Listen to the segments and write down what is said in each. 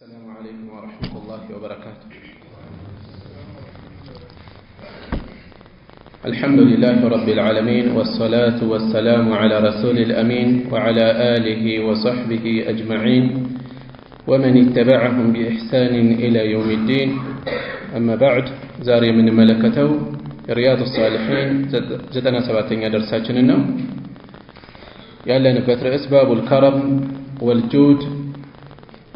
السلام عليكم ورحمة الله وبركاته. الحمد لله رب العالمين والصلاة والسلام على رسول الأمين وعلى آله وصحبه أجمعين ومن اتبعهم بإحسان إلى يوم الدين. أما بعد، زاري من ملكته رياض الصالحين جدنا سباتين درساتنا يلا نبتر أسباب الكرم والجود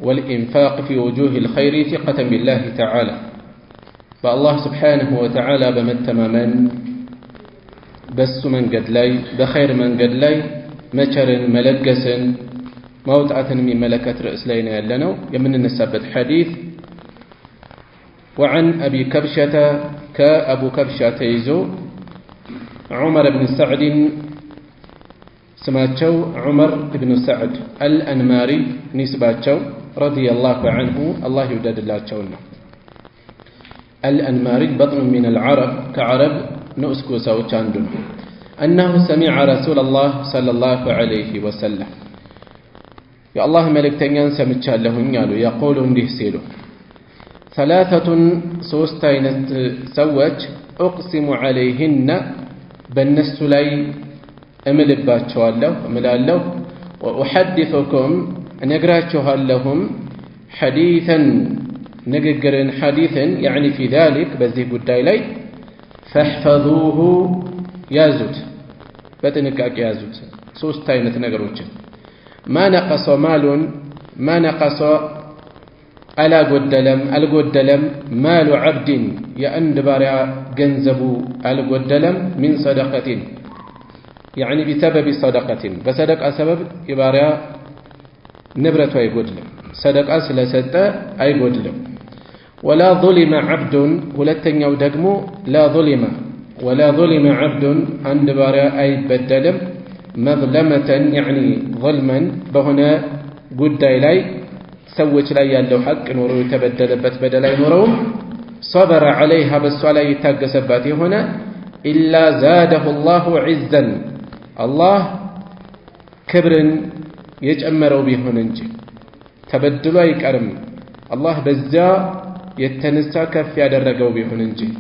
والإنفاق في وجوه الخير ثقة بالله تعالى. فالله سبحانه وتعالى بمتماما بس من قد لي بخير من قد لي مشر ملقس موتعة من ملكة رأس لينا يلنا يمن النسبة حديث وعن أبي كبشة كأبو كبشة يزو عمر بن سعد سماتشو عمر بن سعد الأنماري نسباتشو رضي الله عنه الله يودد الله تشونا. الأنماري بطن من العرب كعرب نؤسكو سوتشاندون أنه سمع رسول الله صلى الله عليه وسلم يا الله ملك تنين سمتشا لهم يقول انده سيلو ثلاثة سوستين سوج أقسم عليهن بالنس لي أملالله وأحدثكم نقراتها لهم حديثا نقرن حديثا يعني في ذلك بذيب الدايلي فاحفظوه يازوت بتنكاك يازوت سوستين نقروتش ما نقص مال ما نقص ألا قدلم مال عبد يأندبار جنزبو ألا قدلم من صدقة يعني بسبب صدقة بصدقة سبب يباريا نبرة يقدلم صدقة سلسة أي قدلم ولا ظلم عبد ولتن يودقمو لا ظلم ولا ظلم عبد عند باريا أي بدلم مظلمة يعني ظلما بهنا قد إلي سوّج لي يالو حق نورو يتبدلبت بدلا نورو صبر عليها بس علي تاقسباتي هنا إلا زاده الله عزا الله كبر يجأمروا بهن انجي تبدلوا يكرم الله بزا يتنسى كف يدرقوا بهن انجي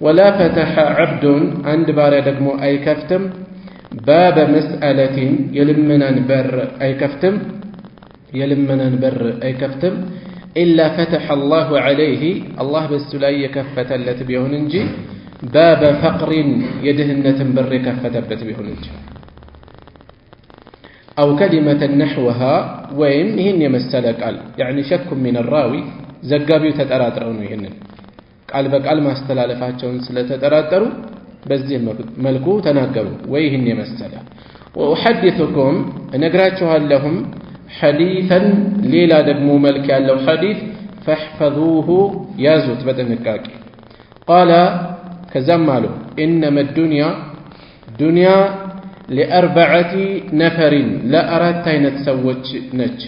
ولا فتح عبد عند بارا دقمو أي كفتم باب مسألة يلمنا نبر أي كفتم إلا فتح الله عليه الله بالسلاي كفة التي بهن انجي باب فقر يدهنة بر كفة بهن انجي أو كلمة نحوها وين هن يمسلك قال يعني شك من الراوي زقابي تتراترون هن قال بقال ما استلالفاتهم سلتتراتروا بزين ملكو تناقروا ويهن يمسلك وأحدثكم نقراتها لهم حديثا ليلا دقمو ملك لو حديث فاحفظوه يازوت بدنكاك قال كزمالو إنما الدنيا دنيا لأربعة نفر لا أراد تاينة تسوج نج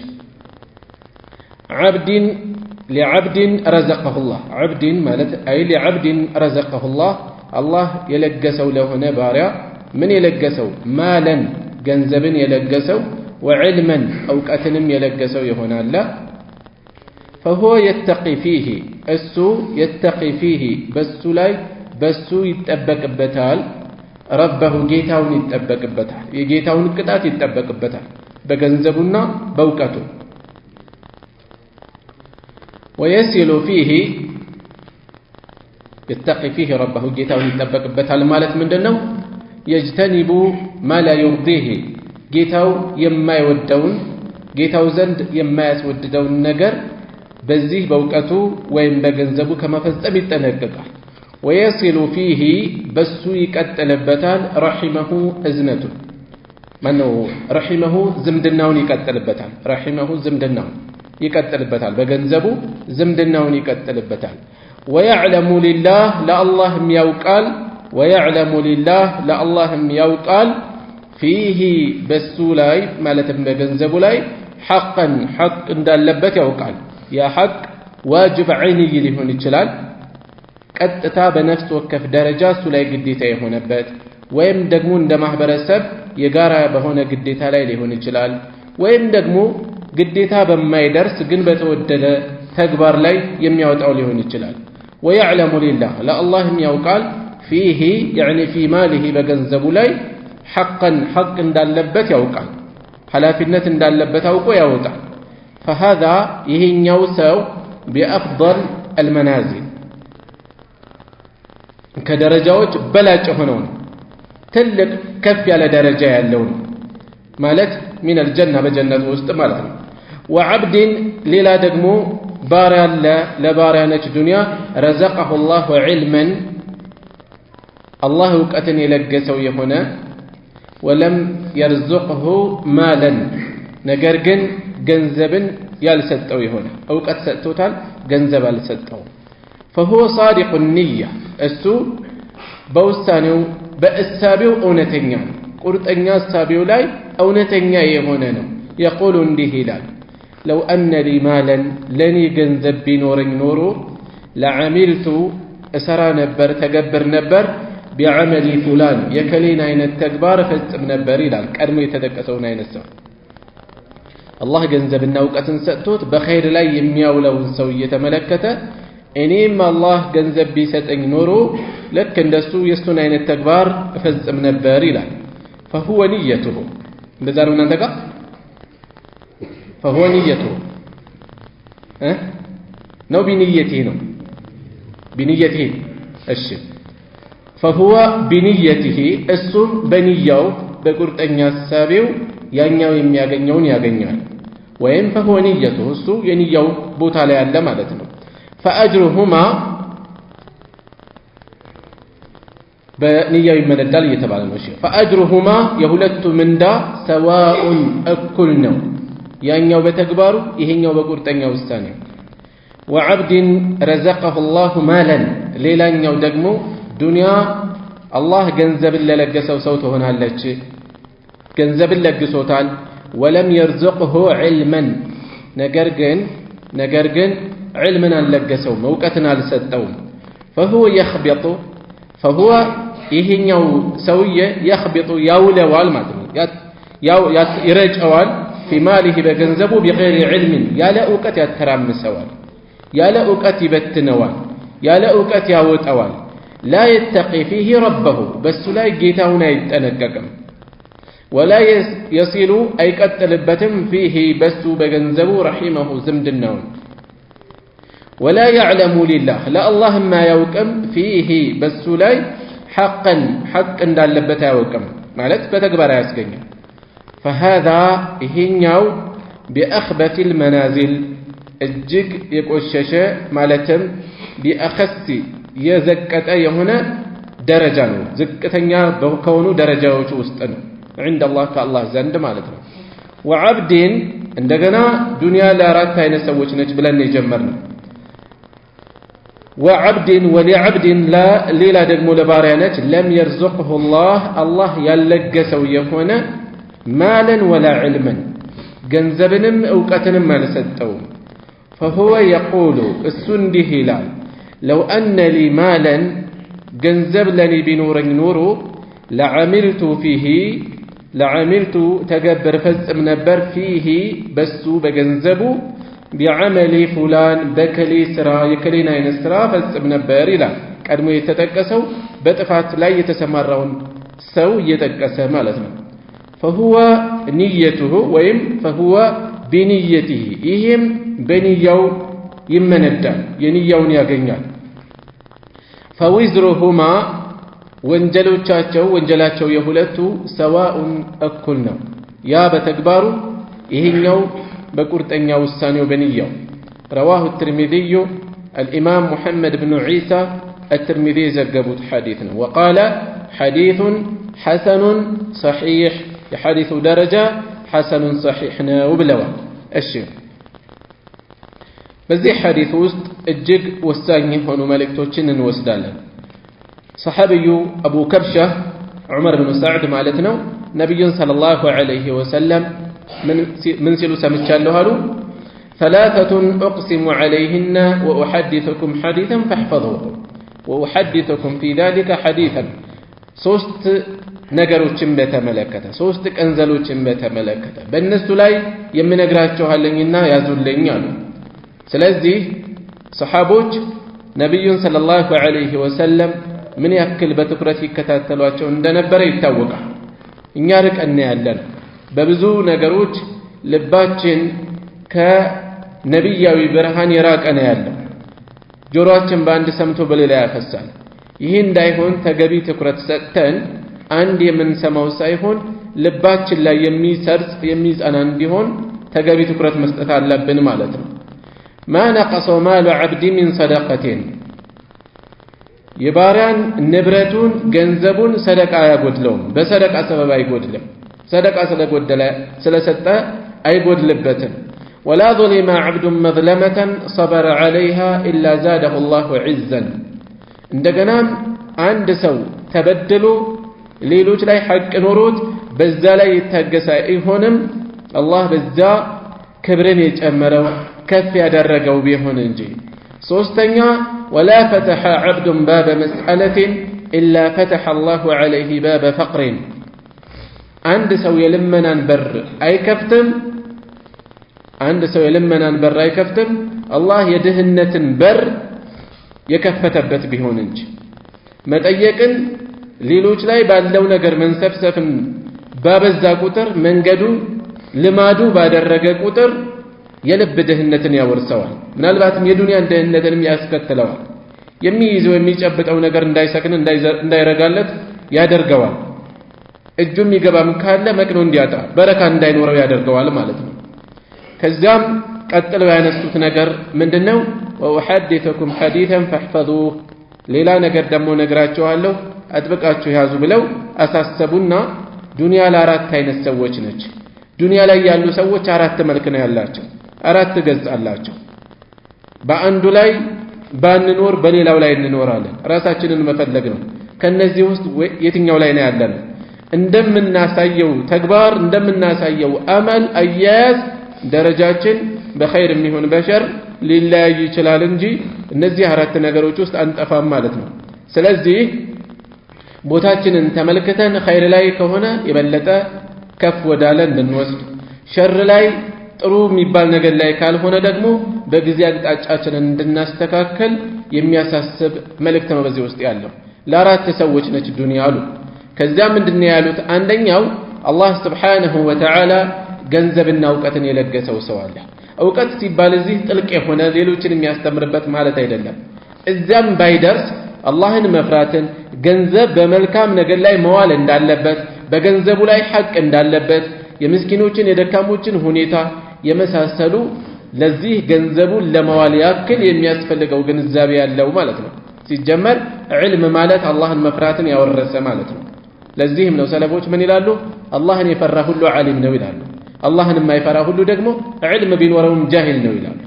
لعبد رزقه الله عبد مالت أي لعبد رزقه الله الله يلقسوا له نبارا من يلقسوا مالا جنزب يلقسوا وعلما أو كأتنم يلقسوا يهونا لا فهو يتقي فيه يتقي فيه بس يتأبك بتال ربه جيتاون يتأبك بتال يجيتاون كتات يتأبك بتال بجنزبنا بوكته ويسل فيه يتقي فيه ربه جيتاون يتأبك بتال مالت من دنو يجتنب ما لا يرضيه جيتاو يما يودون جيتاو زند يما يسوددون نجر بزيه بوكته وين بجنزبه كما فزم يتنققه ويصل فيه بس يكتلبتال رحمه أزنته منه رحمه زمدناون يكتلبتال رحمه زمدناون يكتلبتال بجنزبه زمدناون يكتلبتال ويعلم لله لا الله يوقال ويعلم لله لا الله يوقال فيه بسولاي مالتم بجنزبه لاي حقا حق እንዳለበት ያውቃል ያ ሐቅ ዋጅብ ዐይኒ ሊሆን ይችላል ቀጥታ በነፍስ ወከፍ ደረጃ እሱ ላይ ግዴታ የሆነበት ወይም ደግሞ እንደ ማህበረሰብ የጋራ በሆነ ግዴታ ላይ ሊሆን ይችላል ወይም ደግሞ ግዴታ በማይደርስ ግን በተወደደ ተግባር ላይ የሚያወጣው ሊሆን ይችላል። ወየዕለሙ ሊላህ ለአላህም ያውቃል ፊሂ ያዕኒ ፊ ማሊሂ በገንዘቡ ላይ ሐቀን ሐቅ እንዳለበት ያውቃል፣ ኃላፊነት እንዳለበት አውቆ ያወጣል። ፈሃዛ ይሄኛው ሰው ቢአፍضል አልመናዚል ከደረጃዎች በላጭ ሆነው ነው፣ ትልቅ ከፍ ያለ ደረጃ ያለው ነው ማለት ሚን አልጀና በጀነት ውስጥ ማለት ነው። ወዐብድን ሌላ ደግሞ ባሪያ አለ፣ ለባሪያ ነች ዱንያ ረዘቀሁ ላሁ ዒልመን አላህ እውቀትን የለገሰው የሆነ ወለም የርዙቅሁ ማለን ነገር ግን ገንዘብን ያልሰጠው የሆነ እውቀት ሰጥቶታል፣ ገንዘብ አልሰጠው። ፈሁወ ሳዲቁ ንያ እሱ በውሳኔው በእሳቤው እውነተኛ ነው፣ ቁርጠኛ እሳቤው ላይ እውነተኛ የሆነ ነው። የቁሉ እንዲህ ይላል ለው አነ ሊ ማለን ለኔ ገንዘብ ቢኖረኝ ኖሮ ለዓሚልቱ እሰራ ነበር ተገብር ነበር ቢዐመሊ ፉላን የከሌን አይነት ተግባር ፈጽም ነበር ይላል። ቀድሞ የተጠቀሰውን አይነት ሰው አላህ ገንዘብና እውቀትን ሰጥቶት በኸይር ላይ የሚያውለውን ሰው እየተመለከተ እኔም አላህ ገንዘብ ቢሰጠኝ ኖሮ ልክ እንደሱ የሱን አይነት ተግባር እፈጽም ነበር ይላል። فهو نيته እንደዛ ነው እናንተ ጋር فهو نيته ነው بنيته ነው بنيته እሺ فهو بنيته እሱም በንያው በቁርጠኛ ሐሳቤው ያኛው የሚያገኘውን ያገኛል። ወይም فهو نيته እሱ የንያው ቦታ ላይ ያለ ማለት ነው። فأجرهما በንያው ይመነዳል እየተባለ ነው። እሺ فأجرهما የሁለቱ ምንዳ ሰዋኡን እኩል ነው፣ ያኛው በተግባሩ ይሄኛው በቁርጠኛ ውሳኔው። ወዐብድን ረዘቀሁ ላሁ ማለን ሌላኛው ደግሞ ዱንያ አላህ ገንዘብን ለለገሰው ሰው ትሆናለች፣ ገንዘብን ለግሶታል። ወለም የርዘቅሁ ዒልመን ነገር ግን ዒልምን አልለገሰውም፣ እውቀትን አልሰጠውም። ፈሁወ የኽቢጡ ፈሁወ ይሄኛው ሰውዬ የኽቢጡ ያውለዋል ማለት ነው፣ ይረጨዋል ፊ ማሊሂ በገንዘቡ ቢገይሪ ዒልምን ያለ እውቀት ያተራምሰዋል፣ ያለ እውቀት ይበትነዋል፣ ያለ እውቀት ያወጣዋል። ላ የተቂ ፊህ ረበሁ በሱ ላይ ጌታውን አይጠነቀቅም። ወላ የሲሉ አይቀጥልበትም ፊህ በሱ በገንዘቡ ረሒመሁ ዝምድናውን። ወላ ያዕለሙ ሊላህ ለአላህም አያውቅም ፊህ በሱ ላይ ሐቀን ሐቅ እንዳለበት አያውቅም ማለት በተግባር አያስገኝም። ፈሃዛ ይሄኛው ቢአኽበቲ ልመናዚል እጅግ የቆሸሸ ማለትም ቢአኸሲ የዘቀጠ የሆነ ደረጃ ነው፣ ዝቅተኛ ከሆኑ ደረጃዎች ውስጥ ነው عند الله ከአላህ ዘንድ ማለት ነው። ወዐብድን እንደገና ዱንያ ለአራት አይነት ሰዎች ነች ብለን የጀመርነው። ወዐብድን ወሊዐብድን ሌላ ደግሞ ለባሪያ ነች ለም የርዙቅሁ አላህ ያለገሰው የሆነ ማለን ወላ ዒልመን ገንዘብንም እውቀትንም አልሰጠውም። ፈሁወ የቁሉ እሱ እንዲህ ይላል ለው አነ ሊ ማለን ገንዘብ ለኔ ቢኖረኝ ኖሮ ለዓሚልቱ ተገብር ፈጽም ነበር ፊህ በሱ በገንዘቡ ቢዐመሊ ፉላን በከሌ ስራ የከሌን አይነት ስራ ፈጽም ነበር ይላል። ቀድሞ የተጠቀሰው በጥፋት ላይ የተሰማራውን ሰው እየጠቀሰ ማለት ነው። ፈሁወ ንየቱሁ ወይም ፈሁወ ቢንየቲሂ ይህም በንያው ይመነዳል፣ የንያውን ያገኛል። ፈዊዝሩሁማ ወንጀላቸው የሁለቱ ሰዋኡን እኩል ነው፣ ያ በተግባሩ ይሄኛው በቁርጠኛ ውሳኔው በንያው። ረዋሁ ትርሚዚዩ አልኢማም ሙሐመድ ብኑ ዒሳ አትርሚዚ የዘገቡት ሐዲት ነው። ወቃለ ሐዲቱን ሐሰኑን ሰሒሕ የሐዲቱ ደረጃ ሐሰኑን ሰሒሕ ነው ብለዋል። እሺ በዚህ ሐዲት ውስጥ እጅግ ወሳኝ የሆኑ መልእክቶችን እንወስዳለን። ሰሐቢዩ አቡ ከብሻ ዑመር ብኑ ሰዕድ ማለት ነው ነቢዩን ሰለላሁ ዐለይሂ ወሰለም ምን ሲሉ ሰምቻለሁ አሉ። ሰላሰቱን ኡቅሲሙ ዐለይሂነ ወኡሐዲሱኩም ሐዲሰን ፈሕፈዙሁ ወኡሐዲሱኩም ፊ ዛሊከ ሐዲሰን ሶስት ነገሮችን በተመለከተ ሶስት ቀንዘሎችን በተመለከተ በእነሱ ላይ የምነግራችኋለኝና ያዙልኝ አሉ። ስለዚህ ሰሃቦች ነብዩን ሰለላሁ ዐለይሂ ወሰለም ምን ያክል በትኩረት ይከታተሏቸው እንደነበረ ይታወቃል። እኛ ርቀን ያለን በብዙ ነገሮች ልባችን ከነቢያዊ ብርሃን የራቀ ነው ያለው። ጆሮአችን በአንድ ሰምቶ በሌላ ያፈሳል። ይህ እንዳይሆን ተገቢ ትኩረት ሰጥተን አንድ የምንሰማው ሳይሆን ልባችን ላይ የሚሰርጽ የሚጸና እንዲሆን ተገቢ ትኩረት መስጠት አለብን ማለት ነው። ማ ነቀሰ ማሉ ዐብዲ ሚን ሰደቀቲን የባሪያን ንብረቱን ገንዘቡን ሰደቃ አያጎድለውም። በሰደቃ ሰበብ አይጎድልም። ሰደቃ ስለጎደለ ስለሰጠ አይጎድልበትም። ወላ ظلم عبد مظلمة صبر عليها إلا زاده الله عزا እንደገናም አንድ ሰው ተበድሎ ሌሎች ላይ ሐቅ ኖሮት በዛ ላይ ይታገሳ አይሆንም አላህ በዛ ክብርን የጨመረው ከፍ ያደረገው ቢሆን እንጂ። ሶስተኛ ወላ ፈተሐ عبد باب مسألة إلا فتح الله عليه باب فقر አንድ ሰው የልመናን በር አይከፍትም አላህ የድህነትን በር የከፈተበት ቢሆን እንጂ። መጠየቅን ሌሎች ላይ ባለው ነገር መንሰፍሰፍን ባበዛ ቁጥር መንገዱ ልማዱ ባደረገ ቁጥር የልብ ድህነትን ያወርሰዋል። ምናልባትም የዱንያን ድህነትንም ያስከትለዋል። የሚይዘው የሚጨብጠው ነገር እንዳይሰክን እንዳይረጋለት ያደርገዋል። እጁ የሚገባም ካለ መቅኖ እንዲያጣ በረካ እንዳይኖረው ያደርገዋል ማለት ነው። ከዚያም ቀጥለው ያነሱት ነገር ምንድነው? ወኡሐዲثኩም ሐዲثን ፈሕፈዙህ ሌላ ነገር ደግሞ ነግራችኋለሁ አጥብቃችሁ ያዙ ብለው አሳሰቡና ዱንያ ለአራት አይነት ሰዎች ነች። ዱንያ ላይ ያሉ ሰዎች አራት መልክ ነው ያላቸው፣ አራት ገጽ አላቸው። በአንዱ ላይ ባንኖር በሌላው ላይ እንኖራለን። ራሳችንን መፈለግ ነው። ከነዚህ ውስጥ የትኛው ላይ ነው ያለነው? እንደምናሳየው ተግባር እንደምናሳየው አመል አያያዝ ደረጃችን በኸይር የሚሆን በሸር ሊለያይ ይችላል እንጂ እነዚህ አራት ነገሮች ውስጥ አንጠፋም ማለት ነው። ስለዚህ ቦታችንን ተመልክተን ኸይር ላይ ከሆነ የበለጠ ከፍ ወዳለ እንድንወስድ፣ ሸር ላይ ጥሩ የሚባል ነገር ላይ ካልሆነ ደግሞ በጊዜ አቅጣጫችንን እንድናስተካከል የሚያሳስብ መልእክት ነው በዚህ ውስጥ ያለው። ለአራት ሰዎች ነች ዱንያ አሉ። ከዚያ ምንድነው ያሉት? አንደኛው አላህ ስብሓነሁ ወተዓላ ገንዘብና እውቀትን የለገሰው ሰው አለ። እውቀት ሲባል እዚህ ጥልቅ የሆነ ሌሎችን የሚያስተምርበት ማለት አይደለም። እዚያም ባይደርስ አላህን መፍራትን፣ ገንዘብ በመልካም ነገር ላይ መዋል እንዳለበት፣ በገንዘቡ ላይ ሐቅ እንዳለበት፣ የምስኪኖችን የደካሞችን ሁኔታ የመሳሰሉ ለዚህ ገንዘቡን ለመዋል ያክል የሚያስፈልገው ግንዛቤ ያለው ማለት ነው። ሲጀመር ዕልም ማለት አላህን መፍራትን ያወረሰ ማለት ነው። ለዚህም ነው ሰለፎች ምን ይላሉ? አላህን የፈራ ሁሉ ዓሊም ነው ይላሉ። አላህን የማይፈራ ሁሉ ደግሞ ዕልም ቢኖረውም ጃሂል ነው ይላሉ።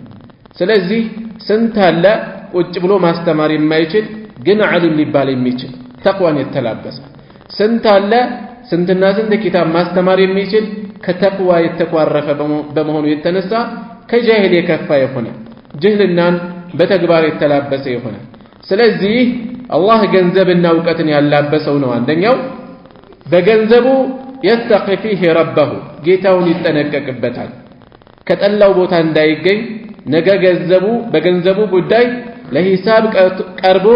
ስለዚህ ስንት አለ ቁጭ ብሎ ማስተማር የማይችል ግን ዓሊም ሊባል የሚችል ተቅዋን የተላበሰ፣ ስንት አለ ስንትና ስንት ኪታብ ማስተማር የሚችል ከተቅዋ የተኳረፈ በመሆኑ የተነሳ ከጃሂል የከፋ የሆነ ጅህልናን በተግባር የተላበሰ የሆነ። ስለዚህ አላህ ገንዘብና እውቀትን ያላበሰው ነው አንደኛው። በገንዘቡ የተቂ ፊህ ረበሁ ጌታውን ይጠነቀቅበታል። ከጠላው ቦታ እንዳይገኝ ነገ በገንዘቡ ጉዳይ ለሂሳብ ቀርቦ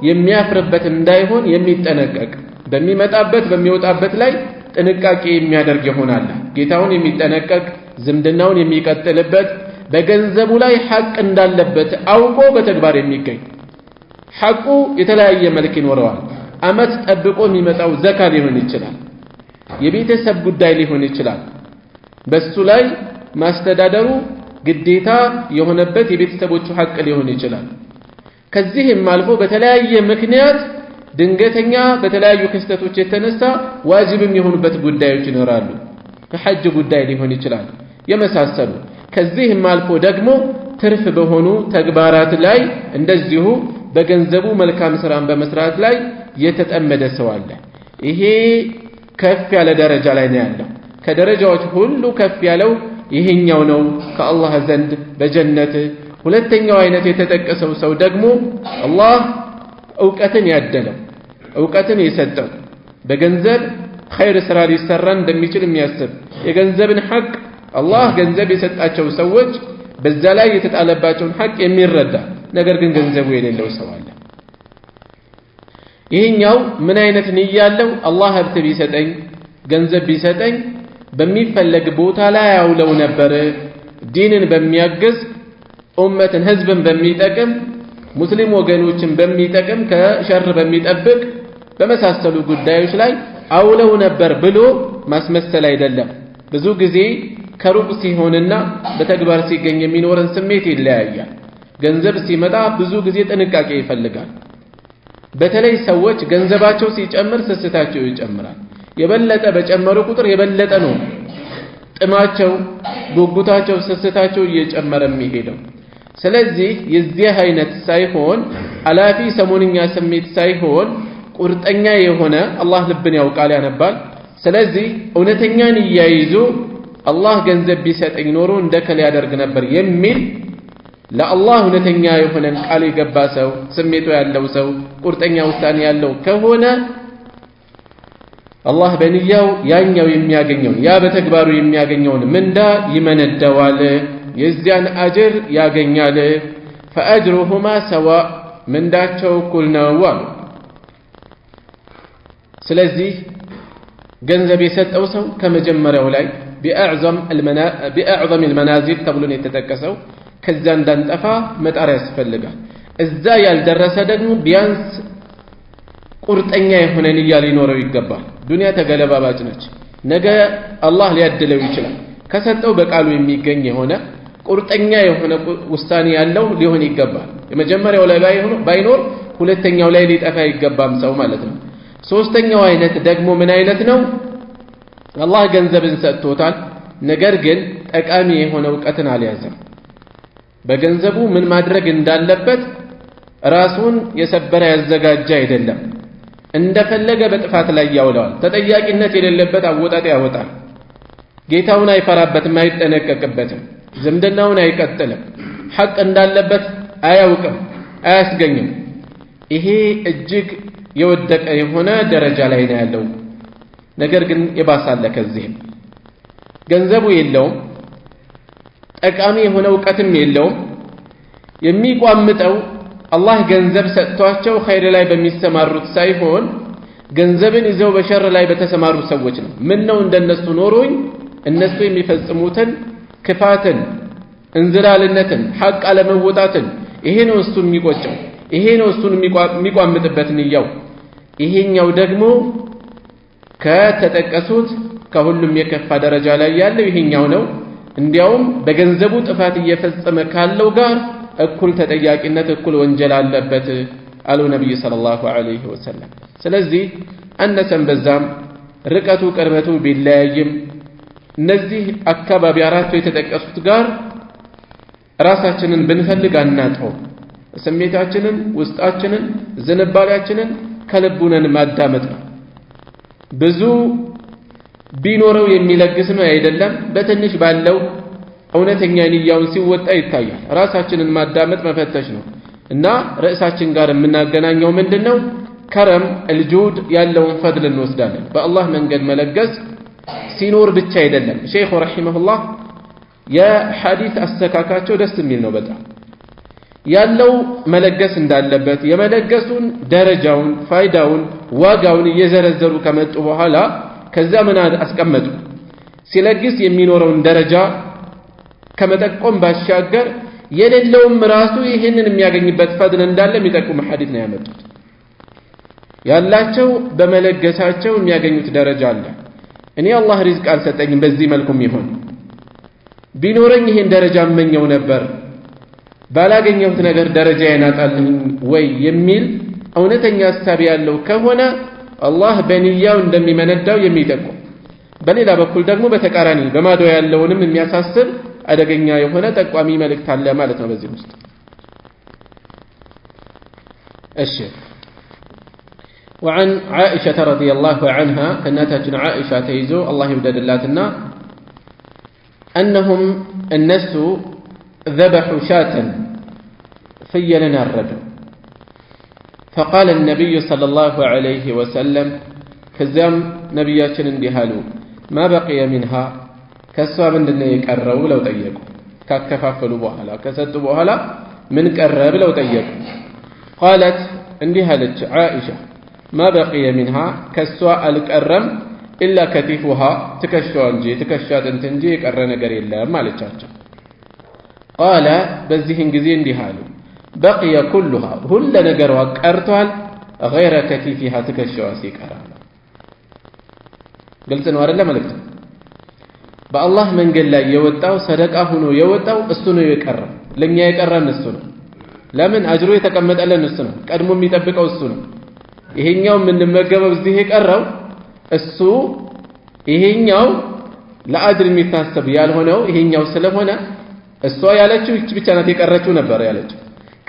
የሚያፍርበት እንዳይሆን የሚጠነቀቅ፣ በሚመጣበት በሚወጣበት ላይ ጥንቃቄ የሚያደርግ ይሆናል። ጌታውን የሚጠነቀቅ፣ ዝምድናውን የሚቀጥልበት፣ በገንዘቡ ላይ ሐቅ እንዳለበት አውቆ በተግባር የሚገኝ። ሐቁ የተለያየ መልክ ይኖረዋል። አመት ጠብቆ የሚመጣው ዘካ ሊሆን ይችላል። የቤተሰብ ጉዳይ ሊሆን ይችላል። በሱ ላይ ማስተዳደሩ ግዴታ የሆነበት የቤተሰቦቹ ሐቅ ሊሆን ይችላል። ከዚህም አልፎ በተለያየ ምክንያት ድንገተኛ በተለያዩ ክስተቶች የተነሳ ዋጅብም የሆኑበት ጉዳዮች ይኖራሉ። ከሐጅ ጉዳይ ሊሆን ይችላል የመሳሰሉ። ከዚህም አልፎ ደግሞ ትርፍ በሆኑ ተግባራት ላይ እንደዚሁ በገንዘቡ መልካም ስራን በመስራት ላይ የተጠመደ ሰው አለ። ይሄ ከፍ ያለ ደረጃ ላይ ነው ያለው። ከደረጃዎች ሁሉ ከፍ ያለው ይሄኛው ነው ከአላህ ዘንድ በጀነት። ሁለተኛው አይነት የተጠቀሰው ሰው ደግሞ አላህ እውቀትን ያደለው፣ እውቀትን የሰጠው፣ በገንዘብ ኸይር ስራ ሊሰራ እንደሚችል የሚያስብ፣ የገንዘብን ሐቅ አላህ ገንዘብ የሰጣቸው ሰዎች በዛ ላይ የተጣለባቸውን ሐቅ የሚረዳ ነገር ግን ገንዘቡ የሌለው ሰው አለ። ይሄኛው ምን አይነት ንያ ያለው? አላህ ሀብት ቢሰጠኝ ገንዘብ ቢሰጠኝ በሚፈለግ ቦታ ላይ ያውለው ነበር፣ ዲንን በሚያግዝ ኡመትን ህዝብን በሚጠቅም ሙስሊም ወገኖችን በሚጠቅም ከሸር በሚጠብቅ በመሳሰሉ ጉዳዮች ላይ አውለው ነበር ብሎ ማስመሰል አይደለም። ብዙ ጊዜ ከሩቅ ሲሆንና በተግባር ሲገኝ የሚኖረን ስሜት ይለያያል። ገንዘብ ሲመጣ ብዙ ጊዜ ጥንቃቄ ይፈልጋል። በተለይ ሰዎች ገንዘባቸው ሲጨምር ስስታቸው ይጨምራል። የበለጠ በጨመሩ ቁጥር የበለጠ ነው ጥማቸው፣ ጉጉታቸው፣ ስስታቸው እየጨመረ የሚሄደው። ስለዚህ የዚህ አይነት ሳይሆን አላፊ ሰሞንኛ ስሜት ሳይሆን ቁርጠኛ የሆነ አላህ ልብን ያውቃል ያነባል። ስለዚህ እውነተኛ ንያ ይዞ አላህ ገንዘብ ቢሰጠኝ ኖሮ እንደከለ ያደርግ ነበር የሚል ለአላህ እውነተኛ የሆነን ቃል የገባ ሰው፣ ስሜቱ ያለው ሰው፣ ቁርጠኛ ውሳኔ ያለው ከሆነ አላህ በንያው ያኛው የሚያገኘውን ያ በተግባሩ የሚያገኘውን ምንዳ ይመነደዋል፣ የዚያን አጅር ያገኛል። ፈአጅሩሁማ ሰዋ ምንዳቸው እኩል ነው አሉ። ስለዚህ ገንዘብ የሰጠው ሰው ከመጀመሪያው ላይ ቢአዕዘም አልመናዚል ተብሎ ነው የተጠቀሰው። ከዛ እንዳንጠፋ መጣር ያስፈልጋል። እዛ ያልደረሰ ደግሞ ቢያንስ ቁርጠኛ የሆነ ንያ ሊኖረው ይገባል። ዱንያ ተገለባባጭ ነች። ነገ አላህ ሊያድለው ይችላል። ከሰጠው በቃሉ የሚገኝ የሆነ ቁርጠኛ የሆነ ውሳኔ ያለው ሊሆን ይገባል። የመጀመሪያው ላይ ባይኖር ሁለተኛው ላይ ሊጠፋ ይገባም ሰው ማለት ነው። ሶስተኛው አይነት ደግሞ ምን አይነት ነው? አላህ ገንዘብን ሰጥቶታል፣ ነገር ግን ጠቃሚ የሆነ ዕውቀትን አልያዘም። በገንዘቡ ምን ማድረግ እንዳለበት ራሱን የሰበረ ያዘጋጀ አይደለም። እንደፈለገ በጥፋት ላይ ያውለዋል። ተጠያቂነት የሌለበት አወጣጥ ያወጣል። ጌታውን አይፈራበትም፣ አይጠነቀቅበትም። ዝምድናውን አይቀጥልም። ሐቅ እንዳለበት አያውቅም፣ አያስገኝም። ይሄ እጅግ የወደቀ የሆነ ደረጃ ላይ ነው ያለው። ነገር ግን የባሳለ ከዚህም ገንዘቡ የለውም፣ ጠቃሚ የሆነ ዕውቀትም የለውም። የሚቋምጠው አላህ ገንዘብ ሰጥቷቸው ኸይር ላይ በሚሰማሩት ሳይሆን ገንዘብን ይዘው በሸር ላይ በተሰማሩ ሰዎች ነው። ምን ነው እንደነሱ ኖሮኝ እነሱ የሚፈጽሙትን ክፋትን፣ እንዝላልነትን፣ ሐቅ አለመወጣትን ይሄ ነው እሱ የሚቆጨው፣ ይሄ ነው እሱን የሚቋምጥበት ንያው። ይሄኛው ደግሞ ከተጠቀሱት ከሁሉም የከፋ ደረጃ ላይ ያለው ይሄኛው ነው። እንዲያውም በገንዘቡ ጥፋት እየፈጸመ ካለው ጋር እኩል ተጠያቂነት፣ እኩል ወንጀል አለበት አሉ ነብዩ ሰለላሁ ዐለይሂ ወሰለም። ስለዚህ አነሰም በዛም ርቀቱ ቅርበቱ ቢለያይም እነዚህ አካባቢ አራቱ የተጠቀሱት ጋር ራሳችንን ብንፈልግ አናጣው። ስሜታችንን፣ ውስጣችንን፣ ዝንባሌያችንን ከልቡነን ማዳመጥ ነው። ብዙ ቢኖረው የሚለግስ ነው አይደለም፣ በትንሽ ባለው እውነተኛ ንያውን ሲወጣ ይታያል። ራሳችንን ማዳመጥ መፈተሽ ነው እና ርዕሳችን ጋር የምናገናኘው ምንድነው? ከረም الجود ያለውን ፈድል እንወስዳለን። በአላህ መንገድ መለገስ ሲኖር ብቻ አይደለም። ሼኹ ረሂመሁላህ የሐዲስ አስተካካቸው ደስ የሚል ነው በጣም ያለው መለገስ እንዳለበት የመለገሱን ደረጃውን፣ ፋይዳውን፣ ዋጋውን እየዘረዘሩ ከመጡ በኋላ ከዛ ምን አስቀመጡ? ሲለግስ የሚኖረውን ደረጃ ከመጠቆም ባሻገር የሌለውም ራሱ ይህንን የሚያገኝበት ፈድል እንዳለ የሚጠቁም ሐዲስ ነው ያመጡት። ያላቸው በመለገሳቸው የሚያገኙት ደረጃ አለ። እኔ አላህ ሪዝቅ አልሰጠኝም፣ በዚህ መልኩም ይሆን ቢኖረኝ ይሄን ደረጃ እመኘው ነበር፣ ባላገኘሁት ነገር ደረጃ ያናጣልኝ ወይ የሚል እውነተኛ ሐሳብ ያለው ከሆነ አላህ በንያው እንደሚመነዳው የሚጠቁም፣ በሌላ በኩል ደግሞ በተቃራኒ በማዶ ያለውንም የሚያሳስብ አደገኛ የሆነ ጠቋሚ መልእክት አለ ማለት ነው በዚህ ውስጥ። እሺ وعن عائشة رضي الله عنها كناتنا عائشة تيزو الله يودد اللاتنا أنهم الناس ذبحوا شاة فيلنا الرجل فقال النبي صلى الله عليه وسلم كزام نبياتنا اندهالو ما بقي منها كسوا من دنيا يكرروا لو طيقوا ካከፋፈሉ በኋላ ከሰጡ በኋላ ምን ቀረ ብለው ጠየቁ። ቃለት እንዲህ አለች ዓኢሻ ማ በቂየ ሚንሃ ከሷ አልቀረም ኢላ ከቲፉሃ ትከሻዋ እንጂ ትከሻ አጥንት እንጂ የቀረ ነገር የለም አለቻቸው። ቃለ በዚህን ጊዜ እንዲህ አሉ በቂየ ኩሉሃ ሁሉ ነገሯ ቀርቷል ገይረ ከቲፊሃ ትከሻዋ ሲቀር። ግልጽ ነው አይደለ መልእክቱ? በአላህ መንገድ ላይ የወጣው ሰደቃ ሆኖ የወጣው እሱ ነው የቀረው። ለኛ የቀረን እሱ ነው። ለምን አጅሩ የተቀመጠልን እሱ ነው። ቀድሞ የሚጠብቀው እሱ ነው። ይሄኛው የምንመገበው እዚህ የቀረው እሱ ይሄኛው ለአጅር የሚታሰብ ያልሆነው ይሄኛው ስለሆነ እሷ ያለችው እቺ ብቻ ናት የቀረችው ነበር ያለችው።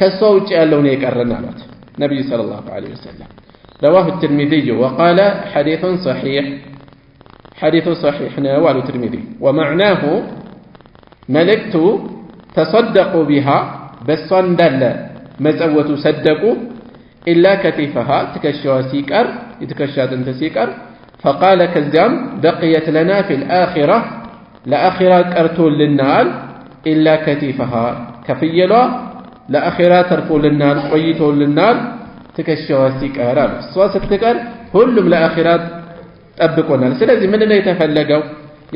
ከሷ ውጪ ያለው ነው የቀረን አሏት ነብዩ ሰለላሁ ዐለይሂ ወሰለም። رواه الترمذي وقال حديث صحيح حديث صحيح نوال الترمذي ومعناه ملكت تصدقوا بها بس دل مزوت صدقوا إلا كتفها تكشوا سيكر يتكشات انت سيكر فقال كزام بقيت لنا في الآخرة لآخرة كرتول للنار إلا كتفها كفيلا لآخرة ترفول للنار ويتول للنار تكشوا سيكر سواء ستكر كلهم لآخرة ጠብቆናል። ስለዚህ ምን ነው የተፈለገው?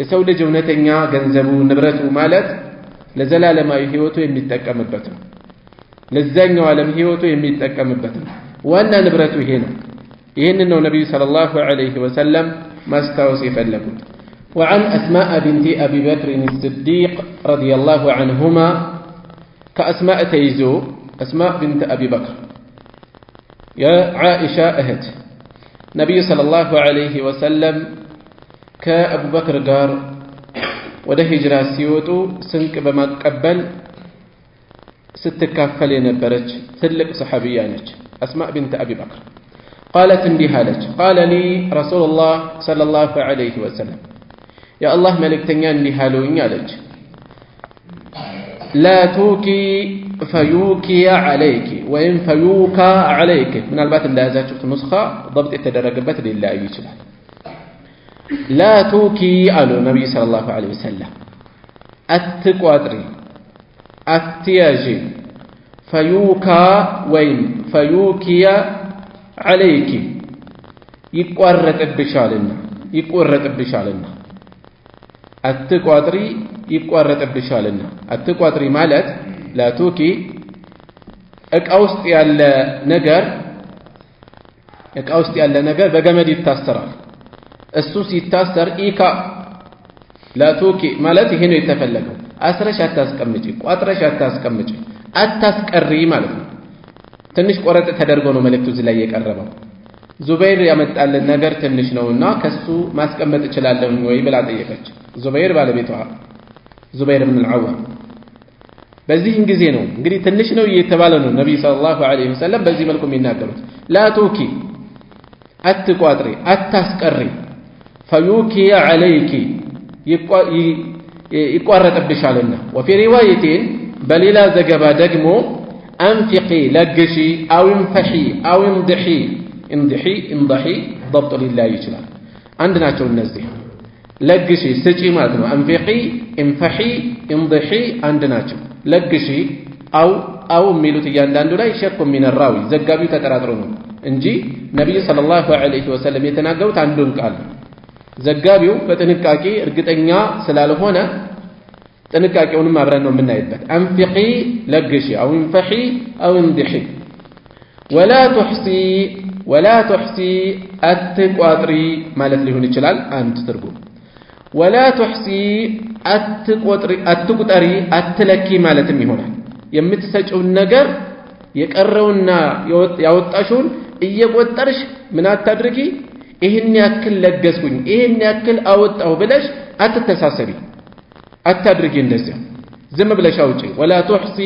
የሰው ልጅ እውነተኛ ገንዘቡ ንብረቱ ማለት ለዘላለማዊ ህይወቱ የሚጠቀምበት ነው። ለዛኛው ዓለም ህይወቱ የሚጠቀምበት ነው። ዋና ንብረቱ ይሄ ነው። ይሄንን ነው ነብዩ ሰለላሁ ዐለይሂ ወሰለም ማስታወስ የፈለጉት። وعن أسماء بنت أبي بكر الصديق رضي الله عنهما كأسماء تيزو أسماء بنت أبي بكر يا عائشة أهت ነብዩ ሰለላሁ ዐለይሂ ወሰለም ከአቡ በክር ጋር ወደ ሂጅራ ሲወጡ ስንቅ በማቀበል ስትካፈል የነበረች ትልቅ ሰሐቢያ ነች አስማእ ቢንት አቢ በክር። ቃለት እንዲህ አለች ቃለ ሊ ረሱሉላህ ሰለላሁ ዐለይሂ ወሰለም የአላህ መልእክተኛ እንዲህ አሉኝ አለች ላ ቱኪ ፈዩኪያ ዐለይኪ ወይም ፈዩካ ዐለይኪ ምናልባት እንደያዛችሁት ኑስኻ ضبط የተደረገበት ሊለያዩ ይችላል። ላ ቱኪ አሉ ነብዩ ሰለላሁ ዐለይሂ ወሰለም አትቋጥሪ አትያዢ ፈዩካ ወይም ፈዩኪያ ዐለይኪ ይቆረጥብሻልና አትቋጥሪ ይቋረጥብሻልና አትቋጥሪ ማለት ላቱኪ እቃ ውስጥ ያለ ነገር በገመድ ይታሰራል። እሱ ሲታሰር ኢካ ላቱኪ ማለት ይሄ ነው የተፈለገው። አስረሽ አታስቀምጪ፣ ቋጥረሽ አታስቀምጪ፣ አታስቀሪ ማለት ነው። ትንሽ ቆረጥ ተደርጎ ነው መልእክቱ እዚህ ላይ የቀረበው። ዙበይር ያመጣልን ነገር ትንሽ ነውና ከሱ ማስቀመጥ እችላለሁ ወይ ብላ ጠየቀች። ዙበይር ባለቤቷ ዙበይር ኢብኑ አልዓዋም በዚህን ጊዜ ነው እንግዲህ ትንሽ ነው እየተባለ ነው ነብዩ ሰለላሁ ዐለይሂ ወሰለም በዚህ መልኩ የሚናገሩት። ላቱኪ አትቋጥሪ አታስቀሪ ፈዩኪ ዐለይኪ ይቋረጥብሻልና ወፊ ሪዋየቲን በሌላ ዘገባ ደግሞ አንፊቂ ለግሺ አው እንፈሒ አው እንድሒ እንድሒ ضبط ሊለያይ ይችላል። አንድ ናቸው እነዚህ ለግሺ ስጪ ማለት ነው። አንፊቂ እንፈሒ እንድሒ አንድ ናቸው። ለግሺ አው የሚሉት እያንዳንዱ ላይ ሸክ ሚን ራዊ ዘጋቢው ተጠራጥሮ ነው እንጂ ነብዩ ሰለላሁ ዐለይሂ ወሰለም የተናገሩት አንዱን ቃል ዘጋቢው በጥንቃቄ እርግጠኛ ስላልሆነ ጥንቃቄውንም አብረን ነው የምናይበት። አንፊቂ ለግሺ አው እንፈሒ አው እንድሒ ወላ ትሕሲ አትቋጥሪ ማለት ሊሆን ይችላል አንድ ትርጉም። ወላ ትሕሲ አትቁጠሪ አትለኪ ማለትም ይሆናል። የምትሰጪውን ነገር የቀረውና ያወጣሽውን እየቆጠርሽ ምን አታድርጊ፣ ይህን ያክል ለገስኩኝ ይህን ያክል አወጣሁ ብለሽ አትተሳሰቢ፣ አታድርጊ። እንደዚያ ዝም ብለሽ አውጪ። ወላ ትሕሲ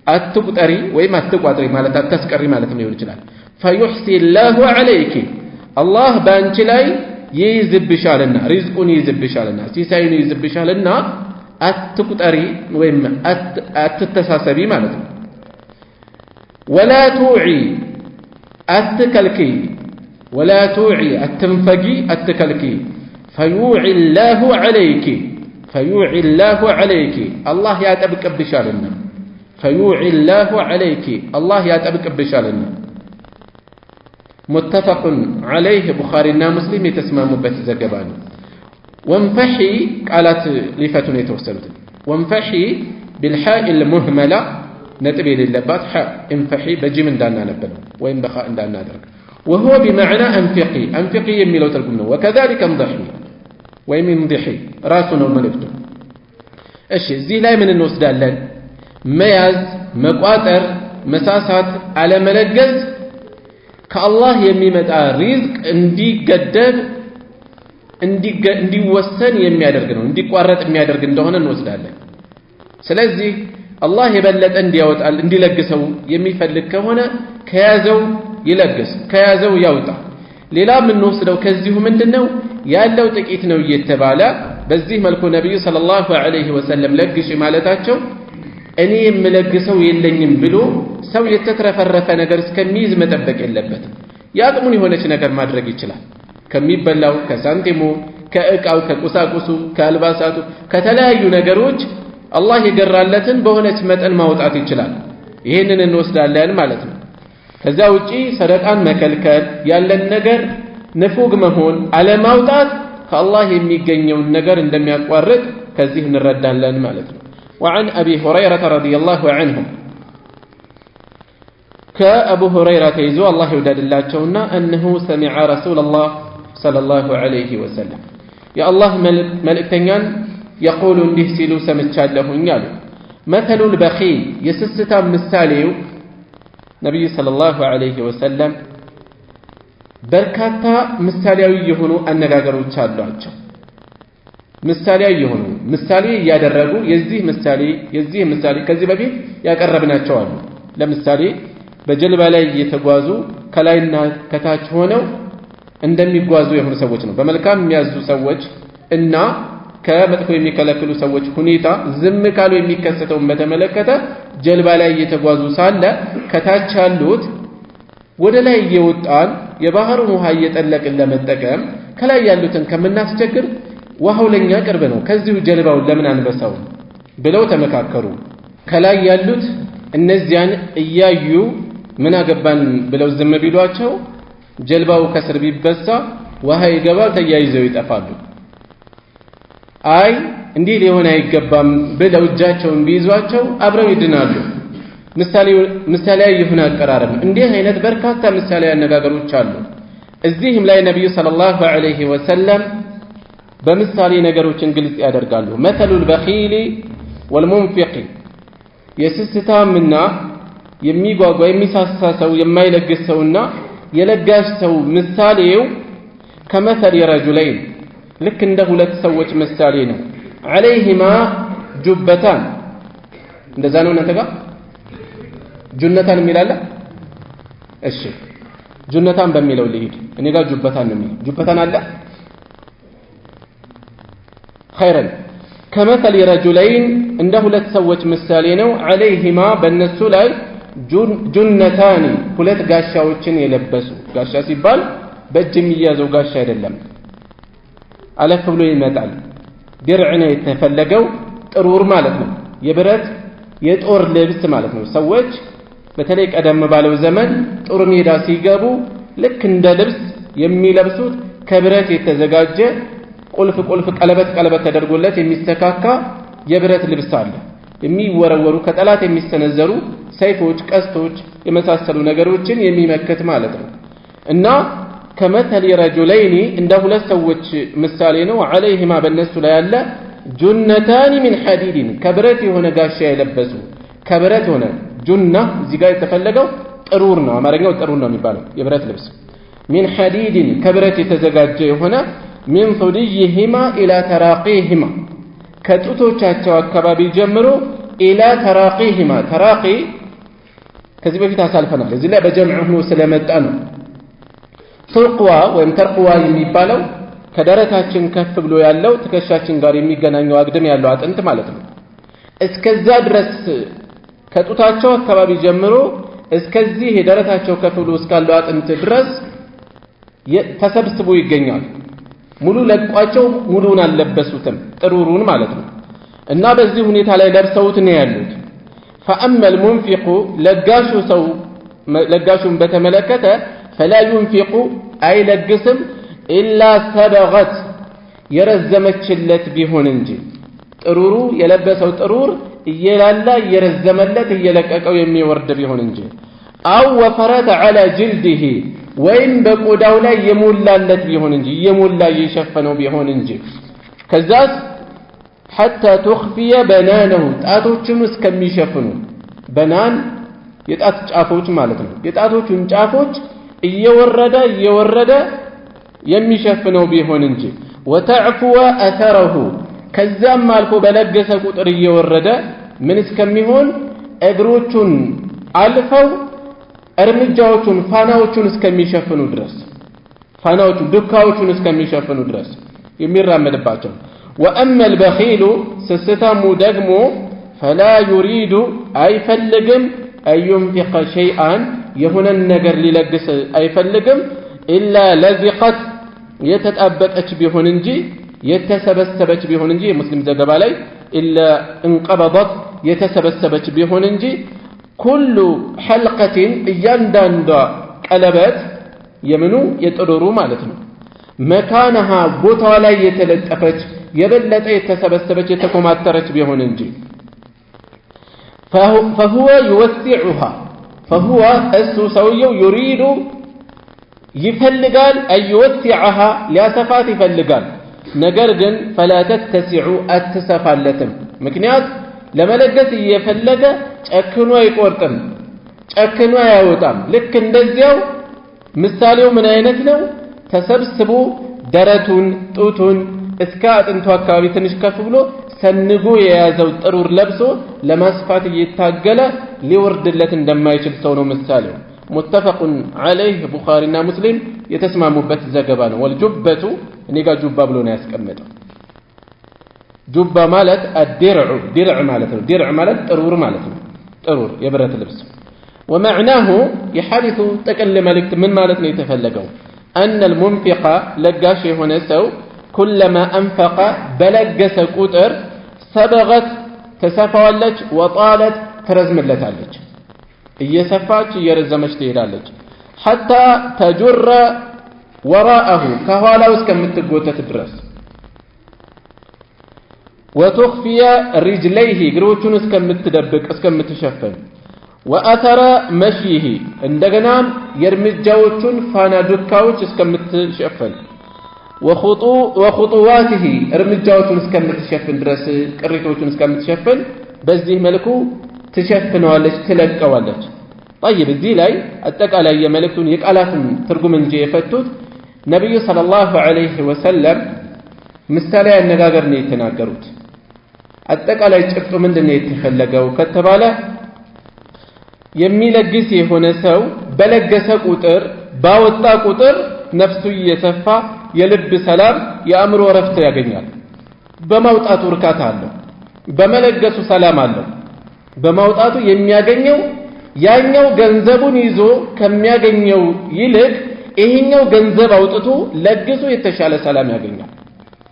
አትቁጠሪ ወይም አትቋጥሪ ማለት አታስቀሪ ማለት ሊሆን ይችላል። ፈዩሕሲ ላሁ ዐለይኪ አላህ በአንቺ ላይ ይይዝብሻልና ሪዝቁን ይይዝብሻልና ሲሳዩን ይይዝብሻልና አትቁጠሪ ወይም አትተሳሰቢ ማለት ነው። ወላ ቱዒ አትከልኪ ወላ ቱዒ አትንፈጊ አትከልኪ ፈዩዒ ላሁ ዐለይኪ فيوعي الله عليك الله يعتبك بشالنا فيوعي الله عليك الله يعتبك بشالنا متفق عليه بخاري ومسلم يتسمموا بتزغبان وانفحي قالت لفتون يتوسلت وانفحي بالحاء المهمله نتبي للبات حاء انفحي بجيم እንዳና ነበር ወይም በኻ እንዳናደርግ وهو بمعنى انفقي የሚለው ትርጉም ነው وكذلك انضحي ወይም انضحي ራሱ ነው መልእክቱ እሺ እዚህ ላይ ምን እንወስዳለን መያዝ መቋጠር መሳሳት አለመለገስ ከአላህ የሚመጣ ሪዝቅ እንዲገደብ እንዲወሰን የሚያደርግ ነው እንዲቋረጥ የሚያደርግ እንደሆነ እንወስዳለን ስለዚህ አላህ የበለጠ እንዲያወጣል እንዲለግሰው የሚፈልግ ከሆነ ከያዘው ይለግስ ከያዘው ያውጣ ሌላ ምን ወስደው ከዚሁ ምንድነው ያለው ጥቂት ነው እየተባለ በዚህ መልኩ ነብዩ ሰለላሁ ዐለይሂ ወሰለም ለግሽ ማለታቸው እኔ የምለግሰው የለኝም ብሎ ሰው የተትረፈረፈ ነገር እስከሚይዝ መጠበቅ የለበትም ያቅሙን የሆነች ነገር ማድረግ ይችላል ከሚበላው ከሳንቲሙ ከእቃው ከቁሳቁሱ ከአልባሳቱ ከተለያዩ ነገሮች አላህ የገራለትን በሆነች መጠን ማውጣት ይችላል ይሄንን እንወስዳለን ማለት ነው ከዛ ውጪ ሰደቃን መከልከል ያለን ነገር ንፉግ መሆን አለማውጣት ከአላህ የሚገኘው ነገር እንደሚያቋርጥ ከዚህ እንረዳለን ማለት ነው وعن أبي هريرة رضي الله عنه كأبو هريرة يزو الله يودد الله جونا أنه سمع رسول الله صلى الله عليه وسلم يا الله ملئتنيان يقول انده سيلو سمتشاد له نيالو مثل البخيل يسستا مساليو نبي صلى الله عليه وسلم بركاتا مساليو يهونو أنغاغرو تشادلواتشو ምሳሌያዊ የሆኑ ምሳሌ ያደረጉ የዚህ ምሳሌ ከዚህ በፊት ያቀረብናቸው አሉ ለምሳሌ በጀልባ ላይ እየተጓዙ ከላይና ከታች ሆነው እንደሚጓዙ የሆኑ ሰዎች ነው በመልካም የሚያዙ ሰዎች እና ከመጥፎ የሚከለክሉ ሰዎች ሁኔታ ዝም ካሉ የሚከሰተው በተመለከተ ጀልባ ላይ እየተጓዙ ሳለ ከታች ያሉት ወደ ላይ እየወጣን የባህሩን ውሃ እየጠለቅን ለመጠቀም ከላይ ያሉትን ከምናስቸግር ውሃው ለኛ ቅርብ ነው ከዚሁ ጀልባውን ለምን አንበሳው ብለው ተመካከሩ ከላይ ያሉት እነዚያን እያዩ ምን አገባን ብለው ዝም ቢሏቸው ጀልባው ከስር ቢበሳ ውሃ ይገባል ተያይዘው ይጠፋሉ አይ እንዲህ ሊሆን አይገባም ብለው እጃቸውን ቢይዟቸው አብረው ይድናሉ ምሳሌያዊ የሆነ አቀራረብ እንዲህ አይነት በርካታ ምሳሌያዊ አነጋገሮች አሉ እዚህም ላይ ነብዩ ሰለላሁ ዐለይሂ ወሰለም በምሳሌ ነገሮችን ግልጽ ያደርጋሉ መተሉል በኺል ወልሙንፊቅ የስስታምና የሚጓጓ የሚሳሳሰው የማይለግሰውና የለጋሽ ሰው ምሳሌው ከመሰል ረጁለይን ልክ እንደ ሁለት ሰዎች ምሳሌ ነው عليهማ ጁበታን እንደዛ ነው እናንተ ጋር ጁነታን የሚላለ እሺ ጁነታን በሚለው ልሂድ እኔ ጋር ጁበታን ነው ጁበታን አለ خيرا كمثل رجلين عنده ሁለት ሰዎች ምሳሌ ነው عليهما በእነሱ ላይ ጁነታን ሁለት ጋሻዎችን የለበሱ ጋሻ ሲባል በእጅ የሚያዘው ጋሻ አይደለም አለፍ ብሎ ይመጣል ድርዕ ነው የተፈለገው ጥሩር ማለት ነው የብረት የጦር ልብስ ማለት ነው ሰዎች በተለይ ቀደም ባለው ዘመን ጦር ሜዳ ሲገቡ ልክ እንደ ልብስ የሚለብሱት ከብረት የተዘጋጀ ቁልፍ ቀለበት ተደርጎለት የሚስተካካ የብረት ልብስ አለ የሚወረወሩ ከጠላት የሚሰነዘሩ ሰይፎች ቀስቶች የመሳሰሉ ነገሮችን የሚመክት ማለት ነው እና ከመተል ረጁለይኒ እንደ ሁለት ሰዎች ምሳሌ ነው عليهما በእነሱ ላይ ያለ ጁነታን من حديد ከብረት የሆነ ጋሻ የለበሱ ከብረት ሆነ ጁና እዚህ ጋር የተፈለገው ጥሩር ነው አማርኛው ጥሩር ነው የሚባለው የብረት ልብስ من حديد ከብረት የተዘጋጀ የሆነ من ثديهما الى تراقيهما ከጡቶቻቸው አካባቢ ጀምሮ الى تراقيهما ተራቂ ከዚህ በፊት አሳልፈናል እዚህ ላይ በጀምዕ ሆኖ ስለመጣ ነው ቱርቅዋ ወይም ተርቅዋ የሚባለው ከደረታችን ከፍ ብሎ ያለው ትከሻችን ጋር የሚገናኘው አግድም ያለው አጥንት ማለት ነው እስከዛ ድረስ ከጡታቸው አካባቢ ጀምሮ እስከዚህ የደረታቸው ከፍ ብሎ እስካለው አጥንት ድረስ ተሰብስቦ ይገኛል ሙሉ ለቋቸው ሙሉን አልለበሱትም ጥሩሩን ማለት ነው እና በዚህ ሁኔታ ላይ ለብሰውት ነው ያሉት فأما المنفق لقاشو بتملكة فلا ينفق أي لقسم إلا سبغت يرزمت شلت بهننجي ጥሩሩ የለበሰው ጥሩር እየላላ እየረዘመለት እየለቀቀው የሚወርድ ቢሆን እንጂ አው ወፈረተ على جلده ወይም በቆዳው ላይ የሞላለት ቢሆን እንጂ የሞላ የሸፈነው ቢሆን እንጂ ከዛስ حتى تخفي بنانه ጣቶቹን እስከሚሸፍኑ በናን የጣት ጫፎች ማለት ነው የጣቶቹን ጫፎች እየወረደ የሚሸፍነው ቢሆን እንጂ وتعفو اثره ከዛም አልፎ በለገሰ ቁጥር እየወረደ ምን እስከሚሆን እግሮቹን አልፈው እርምጃዎቹን ፋናዎቹን እስከሚሸፍኑ ድረስ ፋናዎቹን ዱካዎቹን እስከሚሸፍኑ ድረስ የሚራመድባቸው وأما البخيل سستم دغمو فلا يريد أي فلقم أن ينفق شيئا يهنا النجر للقس أي فلقم إلا لزقت يتتأبت بهننجي يتسبسبت بهننجي مسلم زقب علي إلا انقبضت يتسبسبت بهننجي كل حلقة يندند قلبت يمنو يتررو مالتنا مكانها بوتا لا يتلتفت የበለጠ የተሰበሰበች የተኮማተረች ቢሆን እንጂ فهو يوسعها فهو እሱ ሰውየው يريد ይፈልጋል ايوسعها ሊያሰፋት ይፈልጋል ነገር ግን فلا تتسع አትሰፋለትም ምክንያት ለመለገስ እየፈለገ ጨክኖ አይቆርጥም ጨክኖ አያወጣም ልክ እንደዚያው ምሳሌው ምን አይነት ነው ተሰብስቦ ደረቱን ጡቱን እስከ አጥንቱ አካባቢ ትንሽ ከፍ ብሎ ሰንጎ የያዘው ጥሩር ለብሶ ለማስፋት እየታገለ ሊወርድለት እንደማይችል ሰው ነው ምሳሌው متفق عليه بخارينا مسلم يتسمعوا ዘገባ ነው والجبة እኔ ጋር ጁባ ብሎ ነው ያስቀመጠው ጁባ ማለት الدرع ማለት ነው درع ማለት ጥሩር ማለት ነው ጥሩር የብረት ልብስ ومعناه يحدث تقل መልእክት ምን ማለት ነው የተፈለገው أن المنفق ለጋሽ የሆነ ሰው كلما أنفق بلغس قطر سبغت تسفاولج وطالت ترزملتالج እየሰፋች እየረዘመች ትሄዳለች حتى تجر وراءه ከኋላው እስከምትጎተት ድረስ وتخفي رجليه እግሮቹን እስከምትደብቅ እስከምትሸፍን وأثر مشيه እንደገና የእርምጃዎቹን ፋና ዱካዎች እስከምትሸፍን وخطواته እርምጃዎቹን እስከምትሸፍን ድረስ ቅሪቶቹን እስከምትሸፍን በዚህ መልኩ ትሸፍነዋለች ትለቀዋለች طيب እዚህ ላይ አጠቃላይ የመልእክቱን የቃላትን ትርጉም እንጂ የፈቱት ነብዩ ሰለላሁ ዐለይሂ ወሰለም ምሳሌ አነጋገር ነው የተናገሩት አጠቃላይ ጭብጡ ምንድነው የተፈለገው ከተባለ የሚለግስ የሆነ ሰው በለገሰ ቁጥር ባወጣ ቁጥር ነፍሱ እየሰፋ የልብ ሰላም የአእምሮ ረፍት ያገኛል በማውጣቱ እርካታ አለው በመለገሱ ሰላም አለው በማውጣቱ የሚያገኘው ያኛው ገንዘቡን ይዞ ከሚያገኘው ይልቅ ይሄኛው ገንዘብ አውጥቶ ለግሶ የተሻለ ሰላም ያገኛል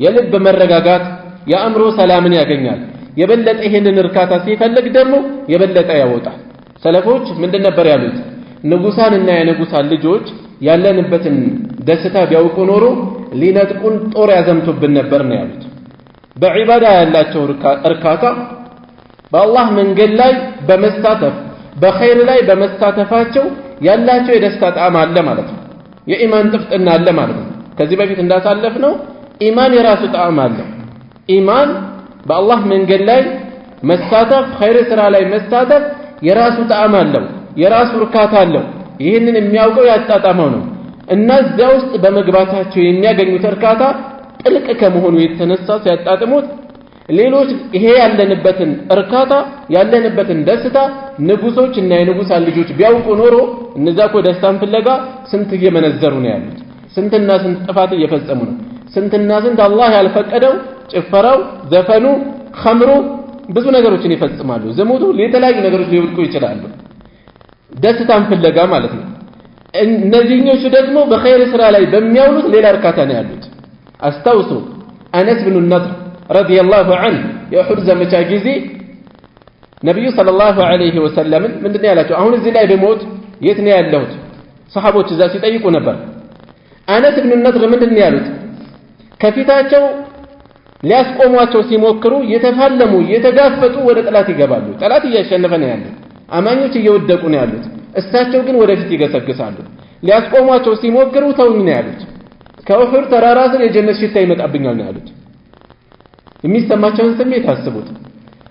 የልብ መረጋጋት የአእምሮ ሰላምን ያገኛል የበለጠ ይሄንን እርካታ ሲፈልግ ደግሞ የበለጠ ያወጣል ሰለፎች ምንድን ነበር ያሉት ንጉሳንና የንጉሳን ልጆች ያለንበትን ደስታ ቢያውቁ ኖሮ ሊነጥቁን ጦር ያዘምቱብን ነበር ነው ያሉት በዒባዳ ያላቸው እርካታ በአላህ መንገድ ላይ በመሳተፍ በኸይር ላይ በመሳተፋቸው ያላቸው የደስታ ጣዕም አለ ማለት ነው የኢማን ጥፍጥና አለ ማለት ነው ከዚህ በፊት እንዳሳለፍነው ኢማን የራሱ ጣዕም አለው ኢማን በአላህ መንገድ ላይ መሳተፍ ኸይር ስራ ላይ መሳተፍ የራሱ ጣዕም አለው የራሱ እርካታ አለው ይህንን የሚያውቀው ያጣጣመው ነው እና እዚያ ውስጥ በመግባታቸው የሚያገኙት እርካታ ጥልቅ ከመሆኑ የተነሳ ሲያጣጥሙት ሌሎች ይሄ ያለንበትን እርካታ ያለንበትን ደስታ ንጉሶች እና የንጉሳን ልጆች ቢያውቁ ኖሮ እነዛ እኮ ደስታን ፍለጋ ስንት እየመነዘሩ ነው ያሉት ስንትና ስንት ጥፋት እየፈጸሙ ነው ስንትና ስንት አላህ ያልፈቀደው ጭፈራው ዘፈኑ ኸምሩ ብዙ ነገሮችን ይፈጽማሉ ዝሙቱ የተለያዩ ነገሮች ሊወድቁ ይችላሉ ደስታን ፍለጋ ማለት ነው እነዚህኞቹ ደግሞ በኸይር ስራ ላይ በሚያውሉት ሌላ እርካታ ነው ያሉት አስታውሱ አነስ ብኑ ነድር ረዲየላሁ ዐንሁ የኡሁድ ዘመቻ ጊዜ ነብዩ ሰለላሁ ዐለይሂ ወሰለም ምንድነው ያላቸው? አሁን እዚህ ላይ በሞት የት ነው ያለሁት? ሰሃቦች እዛ ሲጠይቁ ነበር። አነስ ብኑ ነድር ምንድነው ያሉት? ከፊታቸው ሊያስቆሟቸው ሲሞክሩ የተፋለሙ የተጋፈጡ ወደ ጠላት ይገባሉ። ጠላት እያሸነፈ ነው ያለው፣ አማኞች እየወደቁ ነው ያሉት። እሳቸው ግን ወደፊት ይገሰግሳሉ። ሊያስቆሟቸው ሲሞክሩ ተውኝ ነው ያሉት። ከኡሁድ ተራራ ስር የጀነት ሽታ ይመጣብኛል ነው ያሉት። የሚሰማቸውን ስሜት አስቡት።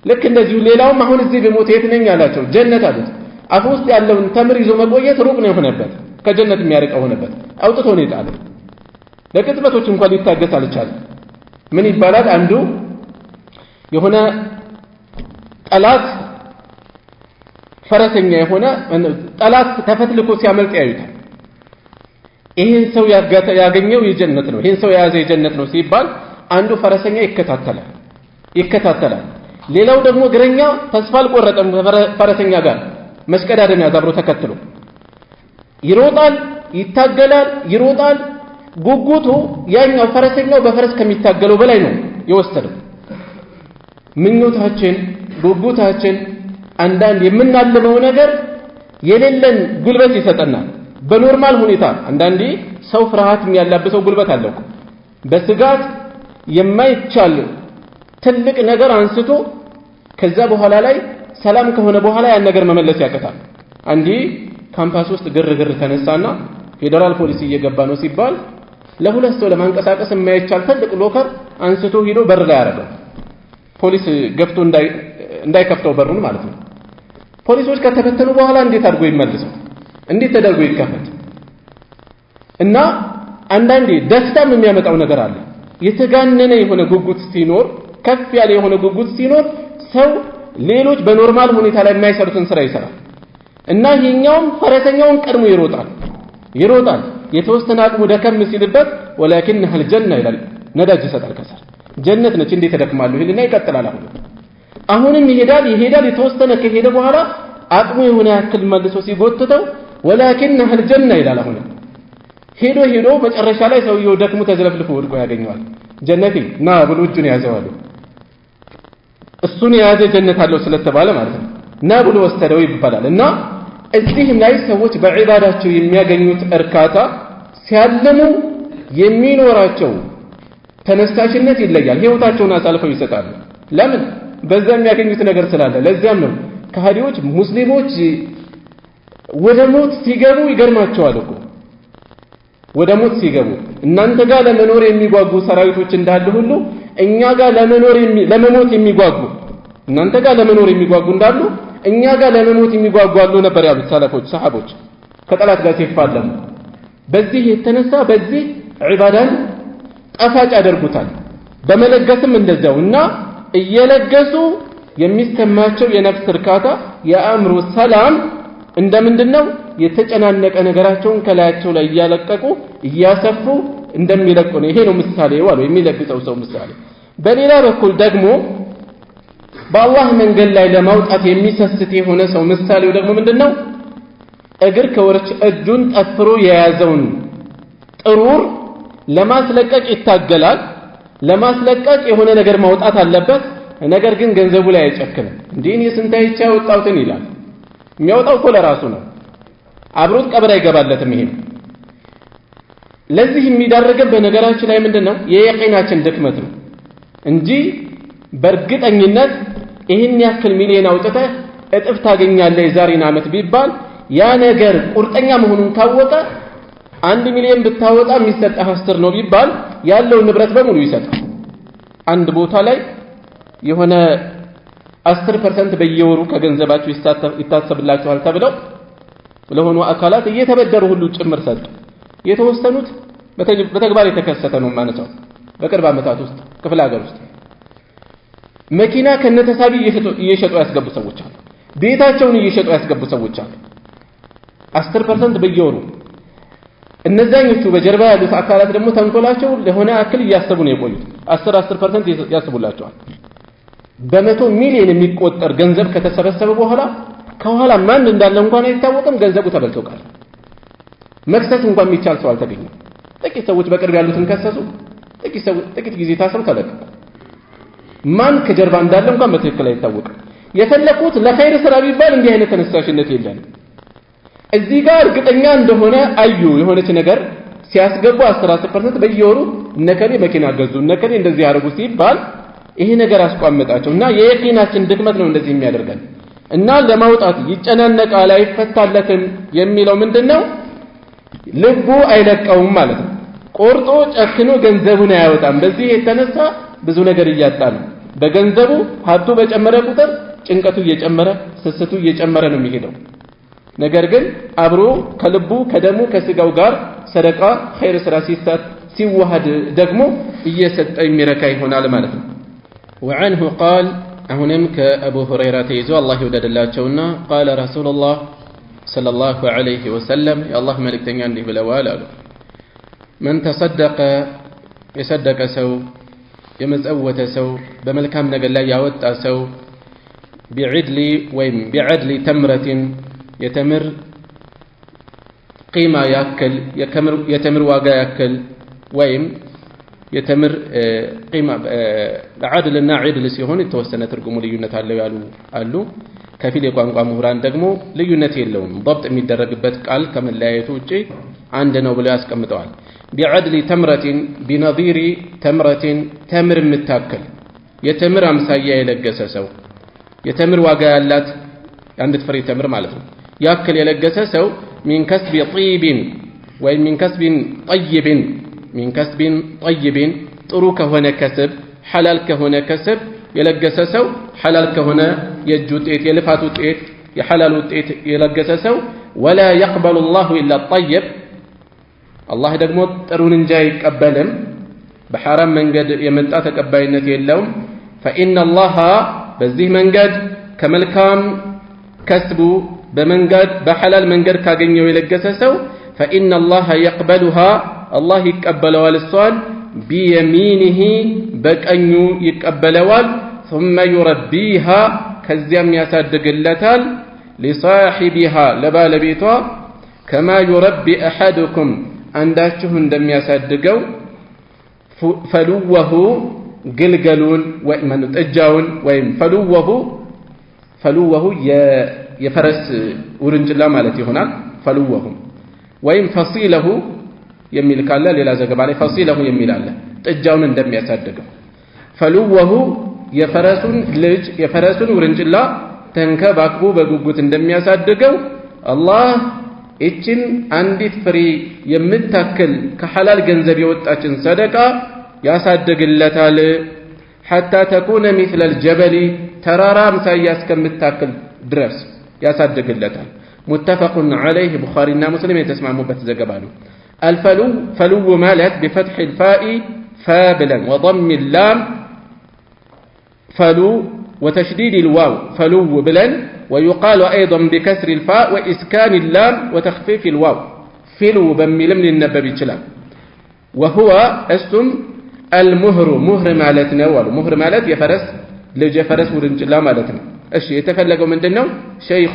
ልክ እንደዚሁ ሌላውም አሁን እዚህ በሞት የት ነኝ አላቸው። ጀነት አሉት። አፍ ውስጥ ያለውን ተምር ይዞ መቆየት ሩቅ ነው የሆነበት፣ ከጀነት የሚያርቀው ሆነበት። አውጥቶ ነው የጣለው። ለቅጽበቶች እንኳን ሊታገስ አልቻለም። ምን ይባላል? አንዱ የሆነ ጠላት ፈረሰኛ የሆነ ጠላት ተፈትልኮ ሲያመልጥ ያዩታል። ይሄን ሰው ያገኘው የጀነት ነው፣ ይሄን ሰው የያዘ የጀነት ነው ሲባል አንዱ ፈረሰኛ ይከታተላል። ሌላው ደግሞ እግረኛ ተስፋ አልቆረጠም። ፈረሰኛ ጋር መስቀዳደም ያዛብሮ ተከትሎ ይሮጣል፣ ይታገላል፣ ይሮጣል። ጉጉቱ ያኛው ፈረሰኛው በፈረስ ከሚታገለው በላይ ነው የወሰደው። ምኞታችን፣ ጉጉታችን አንዳንድ የምናልመው ነገር የሌለን ጉልበት ይሰጠናል። በኖርማል ሁኔታ አንዳንዴ ሰው ፍርሃት የሚያላብሰው ጉልበት አለው። በስጋት የማይቻል ትልቅ ነገር አንስቶ ከዛ በኋላ ላይ ሰላም ከሆነ በኋላ ያን ነገር መመለስ ያቀታል። አንዴ ካምፓስ ውስጥ ግርግር ተነሳና ፌደራል ፖሊስ እየገባ ነው ሲባል ለሁለት ሰው ለማንቀሳቀስ የማይቻል ትልቅ ሎከር አንስቶ ሄዶ በር ላይ ያደረገው። ፖሊስ ገብቶ እንዳይከፍተው በሩን ማለት ነው። ፖሊሶች ከተፈተኑ በኋላ እንዴት አድርጎ ይመልሰው? እንዴት ተደርጎ ይከፈት? እና አንዳንዴ ደስታም የሚያመጣው ነገር አለ። የተጋነነ የሆነ ጉጉት ሲኖር፣ ከፍ ያለ የሆነ ጉጉት ሲኖር ሰው ሌሎች በኖርማል ሁኔታ ላይ የማይሰሩትን ስራ ይሰራል። እና ይሄኛውም ፈረሰኛውን ቀድሞ ይሮጣል። የተወሰነ አቅሙ ደከም ሲልበት ወላኪንሃ አልጀና ይላል፣ ነዳጅ ይሰጣል ከሰር። ጀነት ነች እንዴት ተደክማለሁ ይልና ይቀጥላል። አሁንም ይሄዳል። የተወሰነ ከሄደ በኋላ አቅሙ የሆነ ያክል መልሶ ሲጎትተው ወላኪንሃ አልጀና ይላል። አሁንም ሄዶ መጨረሻ ላይ ሰውየው ደክሞ ተዝለፍልፎ ወድቆ ያገኘዋል። ጀነቴ ና ብሎ እጁን ያዘዋል። እሱን የያዘ ጀነት አለው ስለተባለ ማለት ነው። ና ብሎ ወሰደው ይባላል። እና እዚህም ላይ ሰዎች በዒባዳቸው የሚያገኙት እርካታ ሲያለሙ የሚኖራቸው ተነሳሽነት ይለያል። ህይወታቸውን አሳልፈው ይሰጣሉ። ለምን? በዛ የሚያገኙት ነገር ስላለ። ለዚያም ነው ከሃዲዎች ሙስሊሞች ወደ ሞት ሲገቡ ይገርማቸዋል እኮ። ወደ ሞት ሲገቡ እናንተ ጋር ለመኖር የሚጓጉ ሰራዊቶች እንዳሉ ሁሉ እኛ ጋር ለመሞት የሚጓጉ እናንተ ጋር ለመኖር የሚጓጉ እንዳሉ እኛ ጋር ለመሞት የሚጓጉ አሉ ነበር ያሉት ሰለፎች ሰሃቦች ከጠላት ጋር ሲፋለሙ። በዚህ የተነሳ በዚህ ዒባዳን ጣፋጭ ያደርጉታል። በመለገስም እንደዛው እና እየለገሱ የሚሰማቸው የነፍስ እርካታ የአእምሮ ሰላም እንደምንድነው የተጨናነቀ ነገራቸውን ከላያቸው ላይ እያለቀቁ እያሰፉ እንደሚለቁ ነው። ይሄ ነው ምሳሌው አለው የሚለግሰው ሰው ምሳሌ። በሌላ በኩል ደግሞ በአላህ መንገድ ላይ ለማውጣት የሚሰስት የሆነ ሰው ምሳሌው ደግሞ ምንድነው? እግር ከወርች እጁን ጠፍሮ የያዘውን ጥሩር ለማስለቀቅ ይታገላል። ለማስለቀቅ የሆነ ነገር ማውጣት አለበት። ነገር ግን ገንዘቡ ላይ አይጨክንም። እንዴ ስንታይቻ ወጣውትን ይላል። የሚያወጣው እኮ ለራሱ ነው። አብሮት ቀብር አይገባለትም። ይሄ ለዚህ የሚዳረገን በነገራችን ላይ ምንድነው? የየቂናችን ድክመት ነው እንጂ በእርግጠኝነት ይህን ያክል ሚሊዮን አውጥተህ እጥፍ ታገኛለህ የዛሬን ዓመት ቢባል ያ ነገር ቁርጠኛ መሆኑን ካወቀ 1 ሚሊዮን ብታወጣ የሚሰጥህ 10 ነው ቢባል ያለው ንብረት በሙሉ ይሰጣል። አንድ ቦታ ላይ የሆነ 10% በየወሩ ከገንዘባቸው ይታሰብላቸዋል ተብለው ለሆኑ አካላት እየተበደሩ ሁሉ ጭምር ሰጡ። የተወሰኑት በተግባር የተከሰተ ነው ማለት ነው። በቅርብ ዓመታት ውስጥ ክፍለ ሀገር ውስጥ መኪና ከነተሳቢ እየሸጡ ያስገቡ ሰዎች አሉ። ቤታቸውን እየሸጡ ያስገቡ ሰዎች አሉ። 10% በየወሩ። እነዛኞቹ በጀርባ ያሉት አካላት ደግሞ ተንኮላቸው ለሆነ አክል እያሰቡ ነው የቆዩት። 10% ያስቡላቸዋል። በመቶ ሚሊዮን የሚቆጠር ገንዘብ ከተሰበሰበ በኋላ ከኋላ ማን እንዳለ እንኳን አይታወቅም። ገንዘቡ ተበልቶ ቀረ። መክሰስ እንኳን የሚቻል ሰው አልተገኘም። ጥቂት ሰዎች በቅርብ ያሉትን ከሰሱ። ጥቂት ጊዜ ታስረው ተለቀቁ። ማን ከጀርባ እንዳለ እንኳን በትክክል አይታወቅም። የፈለኩት ለኸይር ስራ ቢባል እንዲህ አይነት ተነሳሽነት የለንም። እዚህ ጋር እርግጠኛ እንደሆነ አዩ የሆነች ነገር ሲያስገቡ 10% በየወሩ እነከሌ መኪና ገዙ እነከሌ እንደዚህ ያደርጉ ሲባል ይሄ ነገር አስቋመጣቸውና የየቂናችን ድክመት ነው እንደዚህ የሚያደርገን እና ለማውጣት ይጨናነቃል አይፈታለትም የሚለው ምንድነው ልቡ አይለቀውም ማለት ነው። ቆርጦ ጨክኖ ገንዘቡን አያወጣም። በዚህ የተነሳ ብዙ ነገር እያጣ ነው። በገንዘቡ ሀብቱ በጨመረ ቁጥር ጭንቀቱ እየጨመረ ስስቱ እየጨመረ ነው የሚሄደው። ነገር ግን አብሮ ከልቡ ከደሙ ከስጋው ጋር ሰደቃ ኸይር ስራ ሲዋሃድ ደግሞ እየሰጠ የሚረካ ይሆናል ማለት ነው። وعنه قال أهنم كأبو هريرة يزوى الله يودد الله جونا قال رسول الله صلى الله عليه وسلم يا الله ملك تنيان له بالأوال من تصدق يصدق سو يمزأوة سو بملكام نقل لا يعود سو بعدل تمرة يتمر قيمة يأكل يتمر واقع يأكل ويم يتمر قيمة عدلنا عدل سيهون التوسنة ترقموا ليونة على كفيل يقوم مهران دقمو ليونة اللون ضبط من درجبت قال كما لا يتوجه عندنا وبلاس كما تعال بعدل تمرة بنظير تمرة تمر متاكل يتمر أمسايا يلقسسو يتمر واقالات عند فري تمر مالته يأكل يلقسسو من كسب طيب ومن من كسب طيب من كسب طيب طروك هنا كسب حلال كهنا كسب يلقسسو حلال كهنا يجوتيت يلفاتوتيت يحلالوتيت يلقسسو ولا يقبل الله إلا الطيب الله دقمو ترون جاي قبلهم بحرام من قد يمنطا تقباينت يلوم فإن الله بزيه من قد كملكام كسبو بمنقد بحلال منقد كاغنيو يلقسسو فإن الله يقبلها الله يقبل والصال بيمينه بكأنيو يقبل وال ثم يربيها كزيام يصدق اللتال لصاحبها لبالبيتها كما يربي أحدكم عنداتهم دم يصدقوا فلوه قلقلون ومن تجاون وين فلوه يفرس ورنجلا مالتي هنا فلوهم وين فصيله يميل كالا للا زقب عليه فصيله يميل الله تجاون دم يصدقوا فلوه يفرسون ورنجلا تنكبكبو بغوغوت دم يصدقوا الله እችን አንዲት ፍሬ የምታክል ከሐላል ገንዘብ የወጣችን ሰደቃ ያሳደግለታል حتى تكون مثل الجبل ترارا مسايا እስከምታክል ድረስ ያሳደግለታል متفق عليه بخارينا مسلم يتسمعوا ዘገባ ነው الفلو مالت بفتح الفاء فابلا وضم اللام فلو وتشديد الواو فلو بلن ويقال أيضا بكسر الفاء وإسكان اللام وتخفيف الواو فلو بملم للنبب الشلام وهو اسم المهر مهر مالتنا مهر مالت يفرس لجفرس ورنجلا مالتنا እሺ የተፈለገው ምንድነው ሸይኹ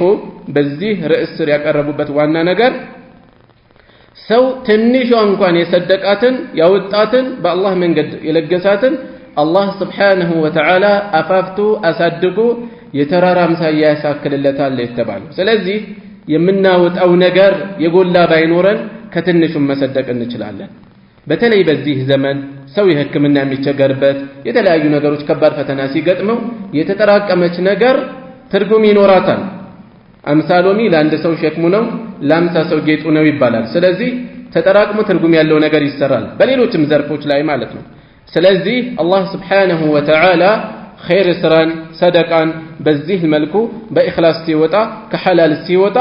በዚህ ርዕስ ያቀረቡበት ዋና ነገር ሰው ትንሽ እንኳን የሰደቃትን ያወጣትን በአላህ መንገድ የለገሳትን አላህ Subhanahu Wa Ta'ala አፋፍቱ አሳድጉ የተራራ አምሳያ ያሳክልለታል የተባለው ስለዚህ የምናወጣው ነገር የጎላ ባይኖረን ከትንሹም መሰደቅ እንችላለን በተለይ በዚህ ዘመን ሰው የህክምና የሚቸገርበት የተለያዩ ነገሮች ከባድ ፈተና ሲገጥመው የተጠራቀመች ነገር ትርጉም ይኖራታል አምሳሎሚ ለአንድ ሰው ሸክሙ ነው ለአምሳ ሰው ጌጡ ነው ይባላል ስለዚህ ተጠራቅሞ ትርጉም ያለው ነገር ይሰራል በሌሎችም ዘርፎች ላይ ማለት ነው ስለዚህ አላህ Subhanahu Wa Ta'ala خير سران صدقان በዚህ መልኩ በእخلاص ሲወጣ ከሐላል ሲወጣ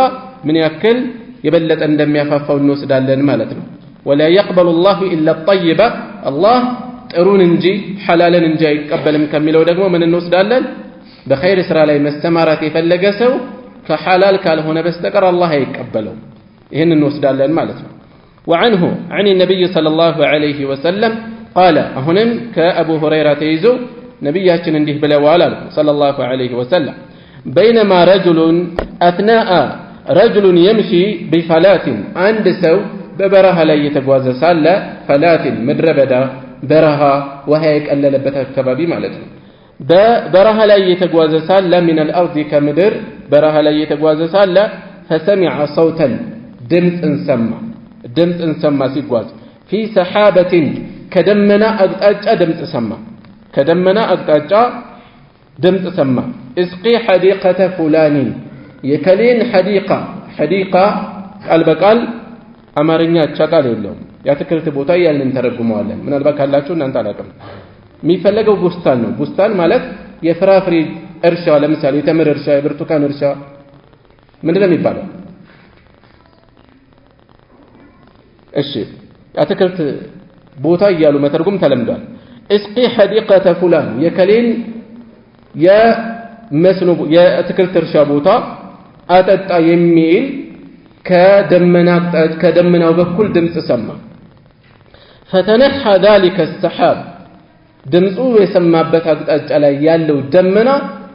ምን ያክል የበለጠ እንደሚያፋፋው እንወስዳለን ማለት ነው ولا يقبل الله الا الطيب الله ጥሩን እንጂ ሐላልን እንጂ አይቀበልም ከሚለው ደግሞ ምን እንወስዳለን በخير ስራ ላይ መስተማራት የፈለገ ሰው ከሐላል ካልሆነ በስተቀር አላህ አይቀበለው ይሄን እንወስዳለን ማለት ነው وعنه عن النبي صلى الله عليه وسلم قال هنن كأبو هريرة تيزو نبياتنا እንዲህ ብለዋል አሉ ሰለላሁ ዐለይሂ ወሰለም بينما رجل اثناء رجل يمشي بفلات عند ሰው በበረሃ ላይ የተጓዘ ሳለ ፈላትን ምድረ በዳ በረሃ ውሃ የቀለለበት አካባቢ ማለት ነው በበረሃ ላይ የተጓዘ ሳለ من الارض ከምድር በረሃ ላይ የተጓዘ ሳለ فسمع صوتا ድምጽን ሰማ ሲጓዝ في سحابة ከደመና አቅጣጫ ድምጽ ሰማ اسقي حديقة فلان የከሌን حديقة ቃል በቃል አማርኛ ቃል የለውም ያትክልት ቦታ ያልን ተረጉመዋለን ምናልባት ካላችሁ እናንተ አላቀም የሚፈልገው ቡስታን ነው ቡስታን ማለት የፍራፍሬ እርሻ ለምሳሌ የተምር እርሻ የብርቱካን እርሻ ምንድነው የሚባለው እሺ ያትክልት ቦታ ያሉ መተርጉም ተለምዷል اسقي حديقة فلان የከሌን የመስኖ የአትክልት እርሻ ቦታ አጠጣ የሚል ከደመናው በኩል ድምጽ ሰማ فتنحى ذلك السحاب ድምጹ የሰማበት አቅጣጫ ላይ ያለው ደመና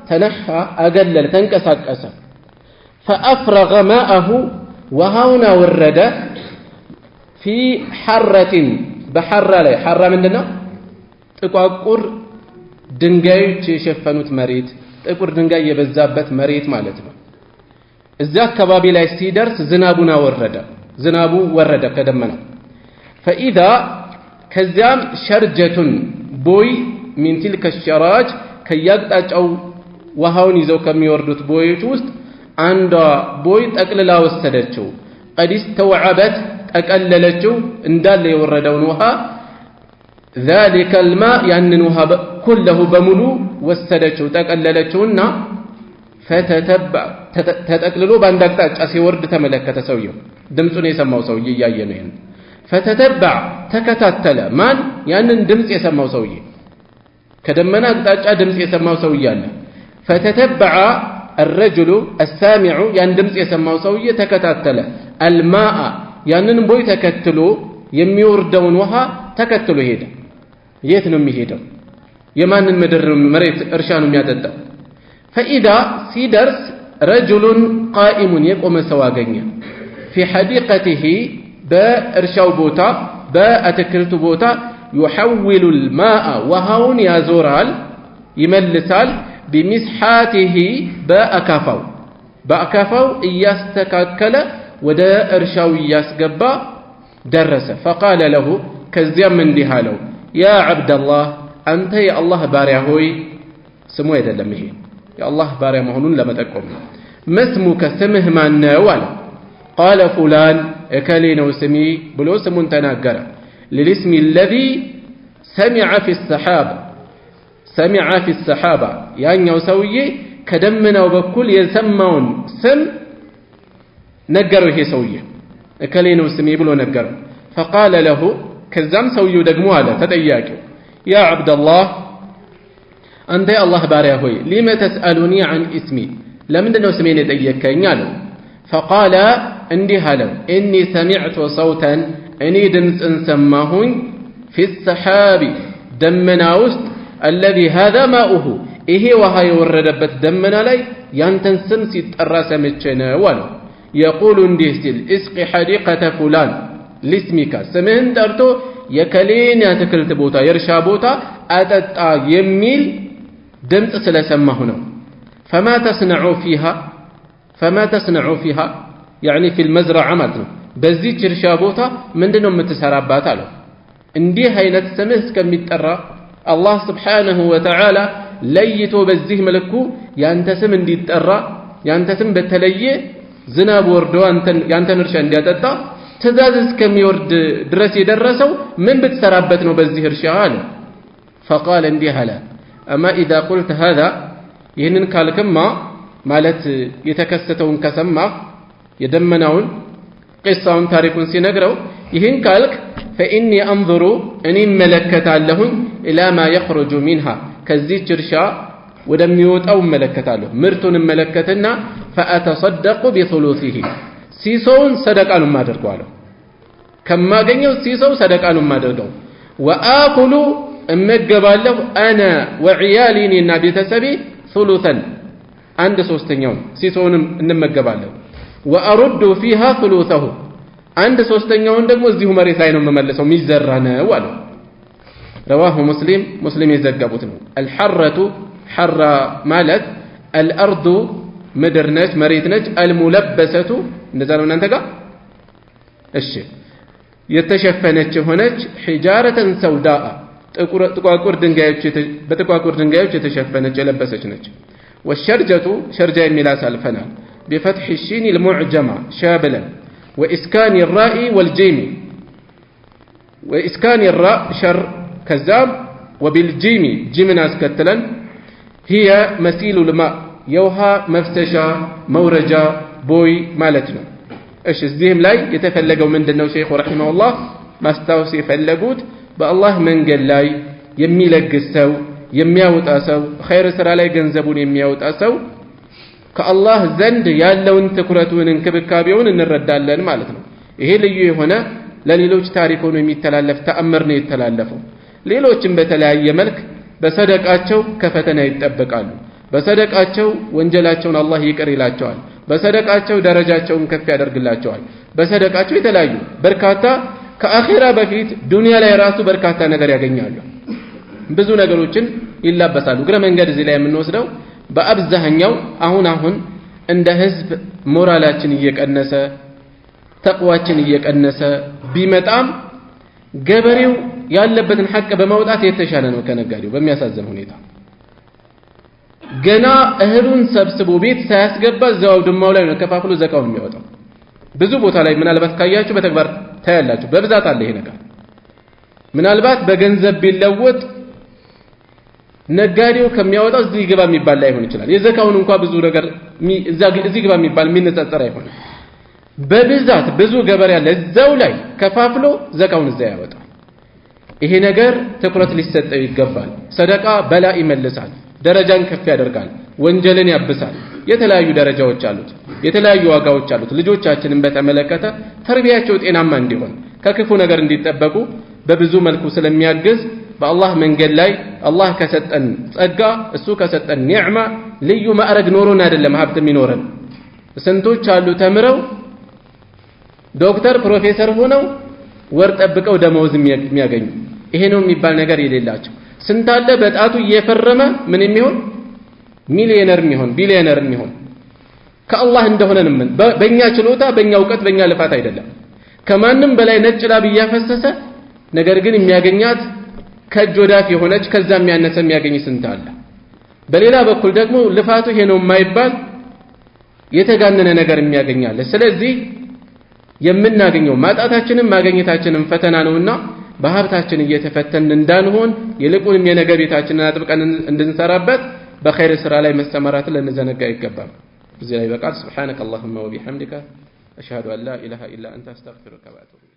ተነሐ አገለለ ተንቀሳቀሰ فأفرغ ماءه وهاونا ورد في حرة بحرة ላይ حرة ምንድነው ጥቋቁር ድንጋዮች የሸፈኑት መሬት ጥቁር ድንጋይ የበዛበት መሬት ማለት ነው እዛ አካባቢ ላይ ሲደርስ ዝናቡ ወረደ ከደመናው فإذا ከዚያም ሸርጀቱን ቦይ من تلك الشراج ከያቅጣጫው ውሃውን ይዘው ከሚወርዱት ቦዮች ውስጥ አንዷ ቦይ ጠቅልላ ወሰደችው قد استوعبت ጠቀለለችው እንዳለ የወረደውን ውሃ ذلك الماء ያንን ውሃ كله በሙሉ ወሰደችው ጠቀለለችውና فتتبع ተጠቅልሎ በአንድ አቅጣጫ ሲወርድ ተመለከተ ሰውየው ድምጹን የሰማው ሰውዬ ያየ ነው ይሄን فتتبع ተከታተለ ማን ያንን ድምጽ የሰማው ሰውዬ ከደመና አቅጣጫ ድምጽ የሰማው ሰውዬ አለ فتتبع الرجل السامع ያን ድምጽ የሰማው ሰውዬ ተከታተለ الماء ያንን ቦይ ተከትሎ የሚወርደውን ውሃ ተከትሎ ሄደ የት ነው የሚሄደው የማንን ምድር መሬት እርሻ ነው የሚያጠጣው فإذا سيدرس رجل قائم يقوم سواغنيا في حديقته بإرشاو بوتا بأتكلت بوتا يحول الماء وهون يزورال يملسال بمسحاته بأكافو إياستكاكل ودا إرشاو إياسقبا درس فقال له كزيام من دهالو يا عبد الله أنت يا الله باريهوي سموه يدلمه يا الله باري مهنون لما تقوم ما اسمك سمه ما النوال قال فلان اكلين وسمي بلو سمون تناقر للاسم الذي سمع في السحابة يعني يوسوي كدمنا وبكل يسمون سم نقروا هي سوية اكلين وسمي بلو نقر فقال له كزام سوي دقموالا تدياك يا عبد الله أنت يا الله باريا هوي لما تسألني عن اسمي لم دنو سمين يديك ينالو فقال عندي هلو إني سمعت صوتا أني دمس سماهن في السحاب دمنا وسط الذي هذا ماؤه إيه وهاي وردبت دمنا لي ينتنسم سيت الراس متشنا ولو يقول انديستل اسقي حديقة فلان لاسمك سمين دارتو يكلين يتكلت بوتا يرشا بوتا أتتا يميل دمت سلسمه هنا فما تصنع فيها يعني في المزرعة مالتنا بزيت رشابوتا من دنهم متسرابات له اندي هاينت سمس كم يتقرى الله سبحانه وتعالى ليتو بزيه ملكو يانتسم اندي يتقرى يانتسم بتليه زناب وردو يانتن رشا اندي اتتا تزازز كم يورد درسي درسو من بتسرابتنا بزيه رشاله فقال اندي هلا أما إذا قلت هذا يهنن كالكما مالت يتكستون كسما يدمنون قصة تاريخ سينقروا يهن كالك فإني أنظر أني ملكة لهم إلى ما يخرج منها كالزيت جرشا ودميوت أو ملكة له مرتون ملكتنا فأتصدق بثلثه سيسون صدق عنهم ما درقوا كما قنيو سيسو صدق عنهم ما درقوا وآكل እመገባለሁ انا وعيالي እና ቤተሰቤ ثلثا አንድ ሶስተኛው ሲሶንም እንመገባለሁ وارد فيها ثلثه አንድ ሶስተኛውን ደግሞ እዚሁ መሬት ላይ ነው መመለሰው የሚዘራ ነው አለ رواه مسلم يዘገቡት ነው الحرة حر ማለት الأرض ምድር ነች መሬት ነች الملبسة እንደዛ ነው እናንተ ጋር እሺ የተሸፈነች ሆነች حجارة سوداء ጥቋቁር ድንጋዮች የተሸፈነች የለበሰች ነች والشرجة شرجة የሚላስ አልፈናል بفتح الشين المعجمة شابلا وإسكان الراء والجيم وإسكان الراء شر كذاب وبالجيم جيمنا اسكتلا هي مثيل الماء يوها مفتشا مورجا بوي مالتنا ايش الزيهم لاي يتفلقوا من دنو شيخ رحمه الله ما استوصي فلقوت بالله من قال لاي يميلق السو يمياوت أسو خير سرى لاي جنزبون يمياوت أسو كالله زند يالون تكرتون انكبكابيون ان الردالن مالتنا ይሄ ልዩ የሆነ ለሌሎች ታሪክ ሆኖ የሚተላለፍ ተአምር ነው የተላለፈው ሌሎችም በተለያየ መልክ በሰደቃቸው ከፈተና ይጠበቃሉ በሰደቃቸው ወንጀላቸውን አላህ ይቅር ይላቸዋል በሰደቃቸው ደረጃቸውን ከፍ ያደርግላቸዋል በሰደቃቸው የተለያዩ በርካታ ከአኺራ በፊት ዱንያ ላይ ራሱ በርካታ ነገር ያገኛሉ ብዙ ነገሮችን ይላበሳሉ ግረ መንገድ እዚህ ላይ የምንወስደው በአብዛኛው አሁን እንደ ህዝብ ሞራላችን እየቀነሰ ተቅዋችን እየቀነሰ ቢመጣም ገበሬው ያለበትን ሐቅ በማውጣት የተሻለ ነው ከነጋዴው በሚያሳዝን ሁኔታ ገና እህሉን ሰብስቦ ቤት ሳያስገባ ዘዋው ድማው ላይ ነው ከፋፍሎ ዘካውን የሚያወጣው ብዙ ቦታ ላይ ምናልባት ካያችሁ በተግባር ታያላችሁ በብዛት አለ ይሄ ነገር ምናልባት በገንዘብ ቢለወጥ ነጋዴው ከሚያወጣው እዚህ ግባ የሚባል ላይ ሆነ ይችላል የዘካውን እንኳን ብዙ ነገር እዚህ ግባ የሚባል የሚነጻጸር አይሆን በብዛት ብዙ ገበሬ ያለ እዛው ላይ ከፋፍሎ ዘካውን እዛ ያወጣል ይሄ ነገር ትኩረት ሊሰጠው ይገባል ሰደቃ በላ ይመልሳል ደረጃን ከፍ ያደርጋል ወንጀልን ያብሳል የተለያዩ ደረጃዎች አሉት የተለያዩ ዋጋዎች አሉት ልጆቻችንን በተመለከተ ተርቢያቸው ጤናማ እንዲሆን ከክፉ ነገር እንዲጠበቁ በብዙ መልኩ ስለሚያግዝ በአላህ መንገድ ላይ አላህ ከሰጠን ጸጋ እሱ ከሰጠን ኒዕማ ልዩ ማዕረግ ኖሮን አይደለም ሀብት የሚኖረን ስንቶች አሉ ተምረው ዶክተር ፕሮፌሰር ሆነው ወር ጠብቀው ደመወዝ የሚያገኙ ይሄ ነው የሚባል ነገር የሌላቸው ስንት አለ በጣቱ እየፈረመ ምን የሚሆን ሚሊዮነር የሚሆን ቢሊዮነር የሚሆን ከአላህ እንደሆነ ነው በእኛ ችሎታ በእኛ ዕውቀት በእኛ ልፋት አይደለም ከማንም በላይ ነጭ ላብ ያፈሰሰ ነገር ግን የሚያገኛት ከጆዳፍ የሆነች ከዛ የሚያነሰ የሚያገኝ ስንት አለ በሌላ በኩል ደግሞ ልፋቱ ይሄ ነው የማይባል የተጋነነ ነገር የሚያገኛል ስለዚህ የምናገኘው ማጣታችንን ማግኘታችንን ፈተና ነውና በሀብታችን እየተፈተን እንዳንሆን ይልቁንም የነገ ቤታችንን አጥብቀን እንድንሰራበት በኸይር ስራ ላይ መስተማራት ለነዘነጋ ይገባል እዚህ ላይ በቃል سبحانك اللهم وبحمدك اشهد ان لا اله الا انت استغفرك واتوب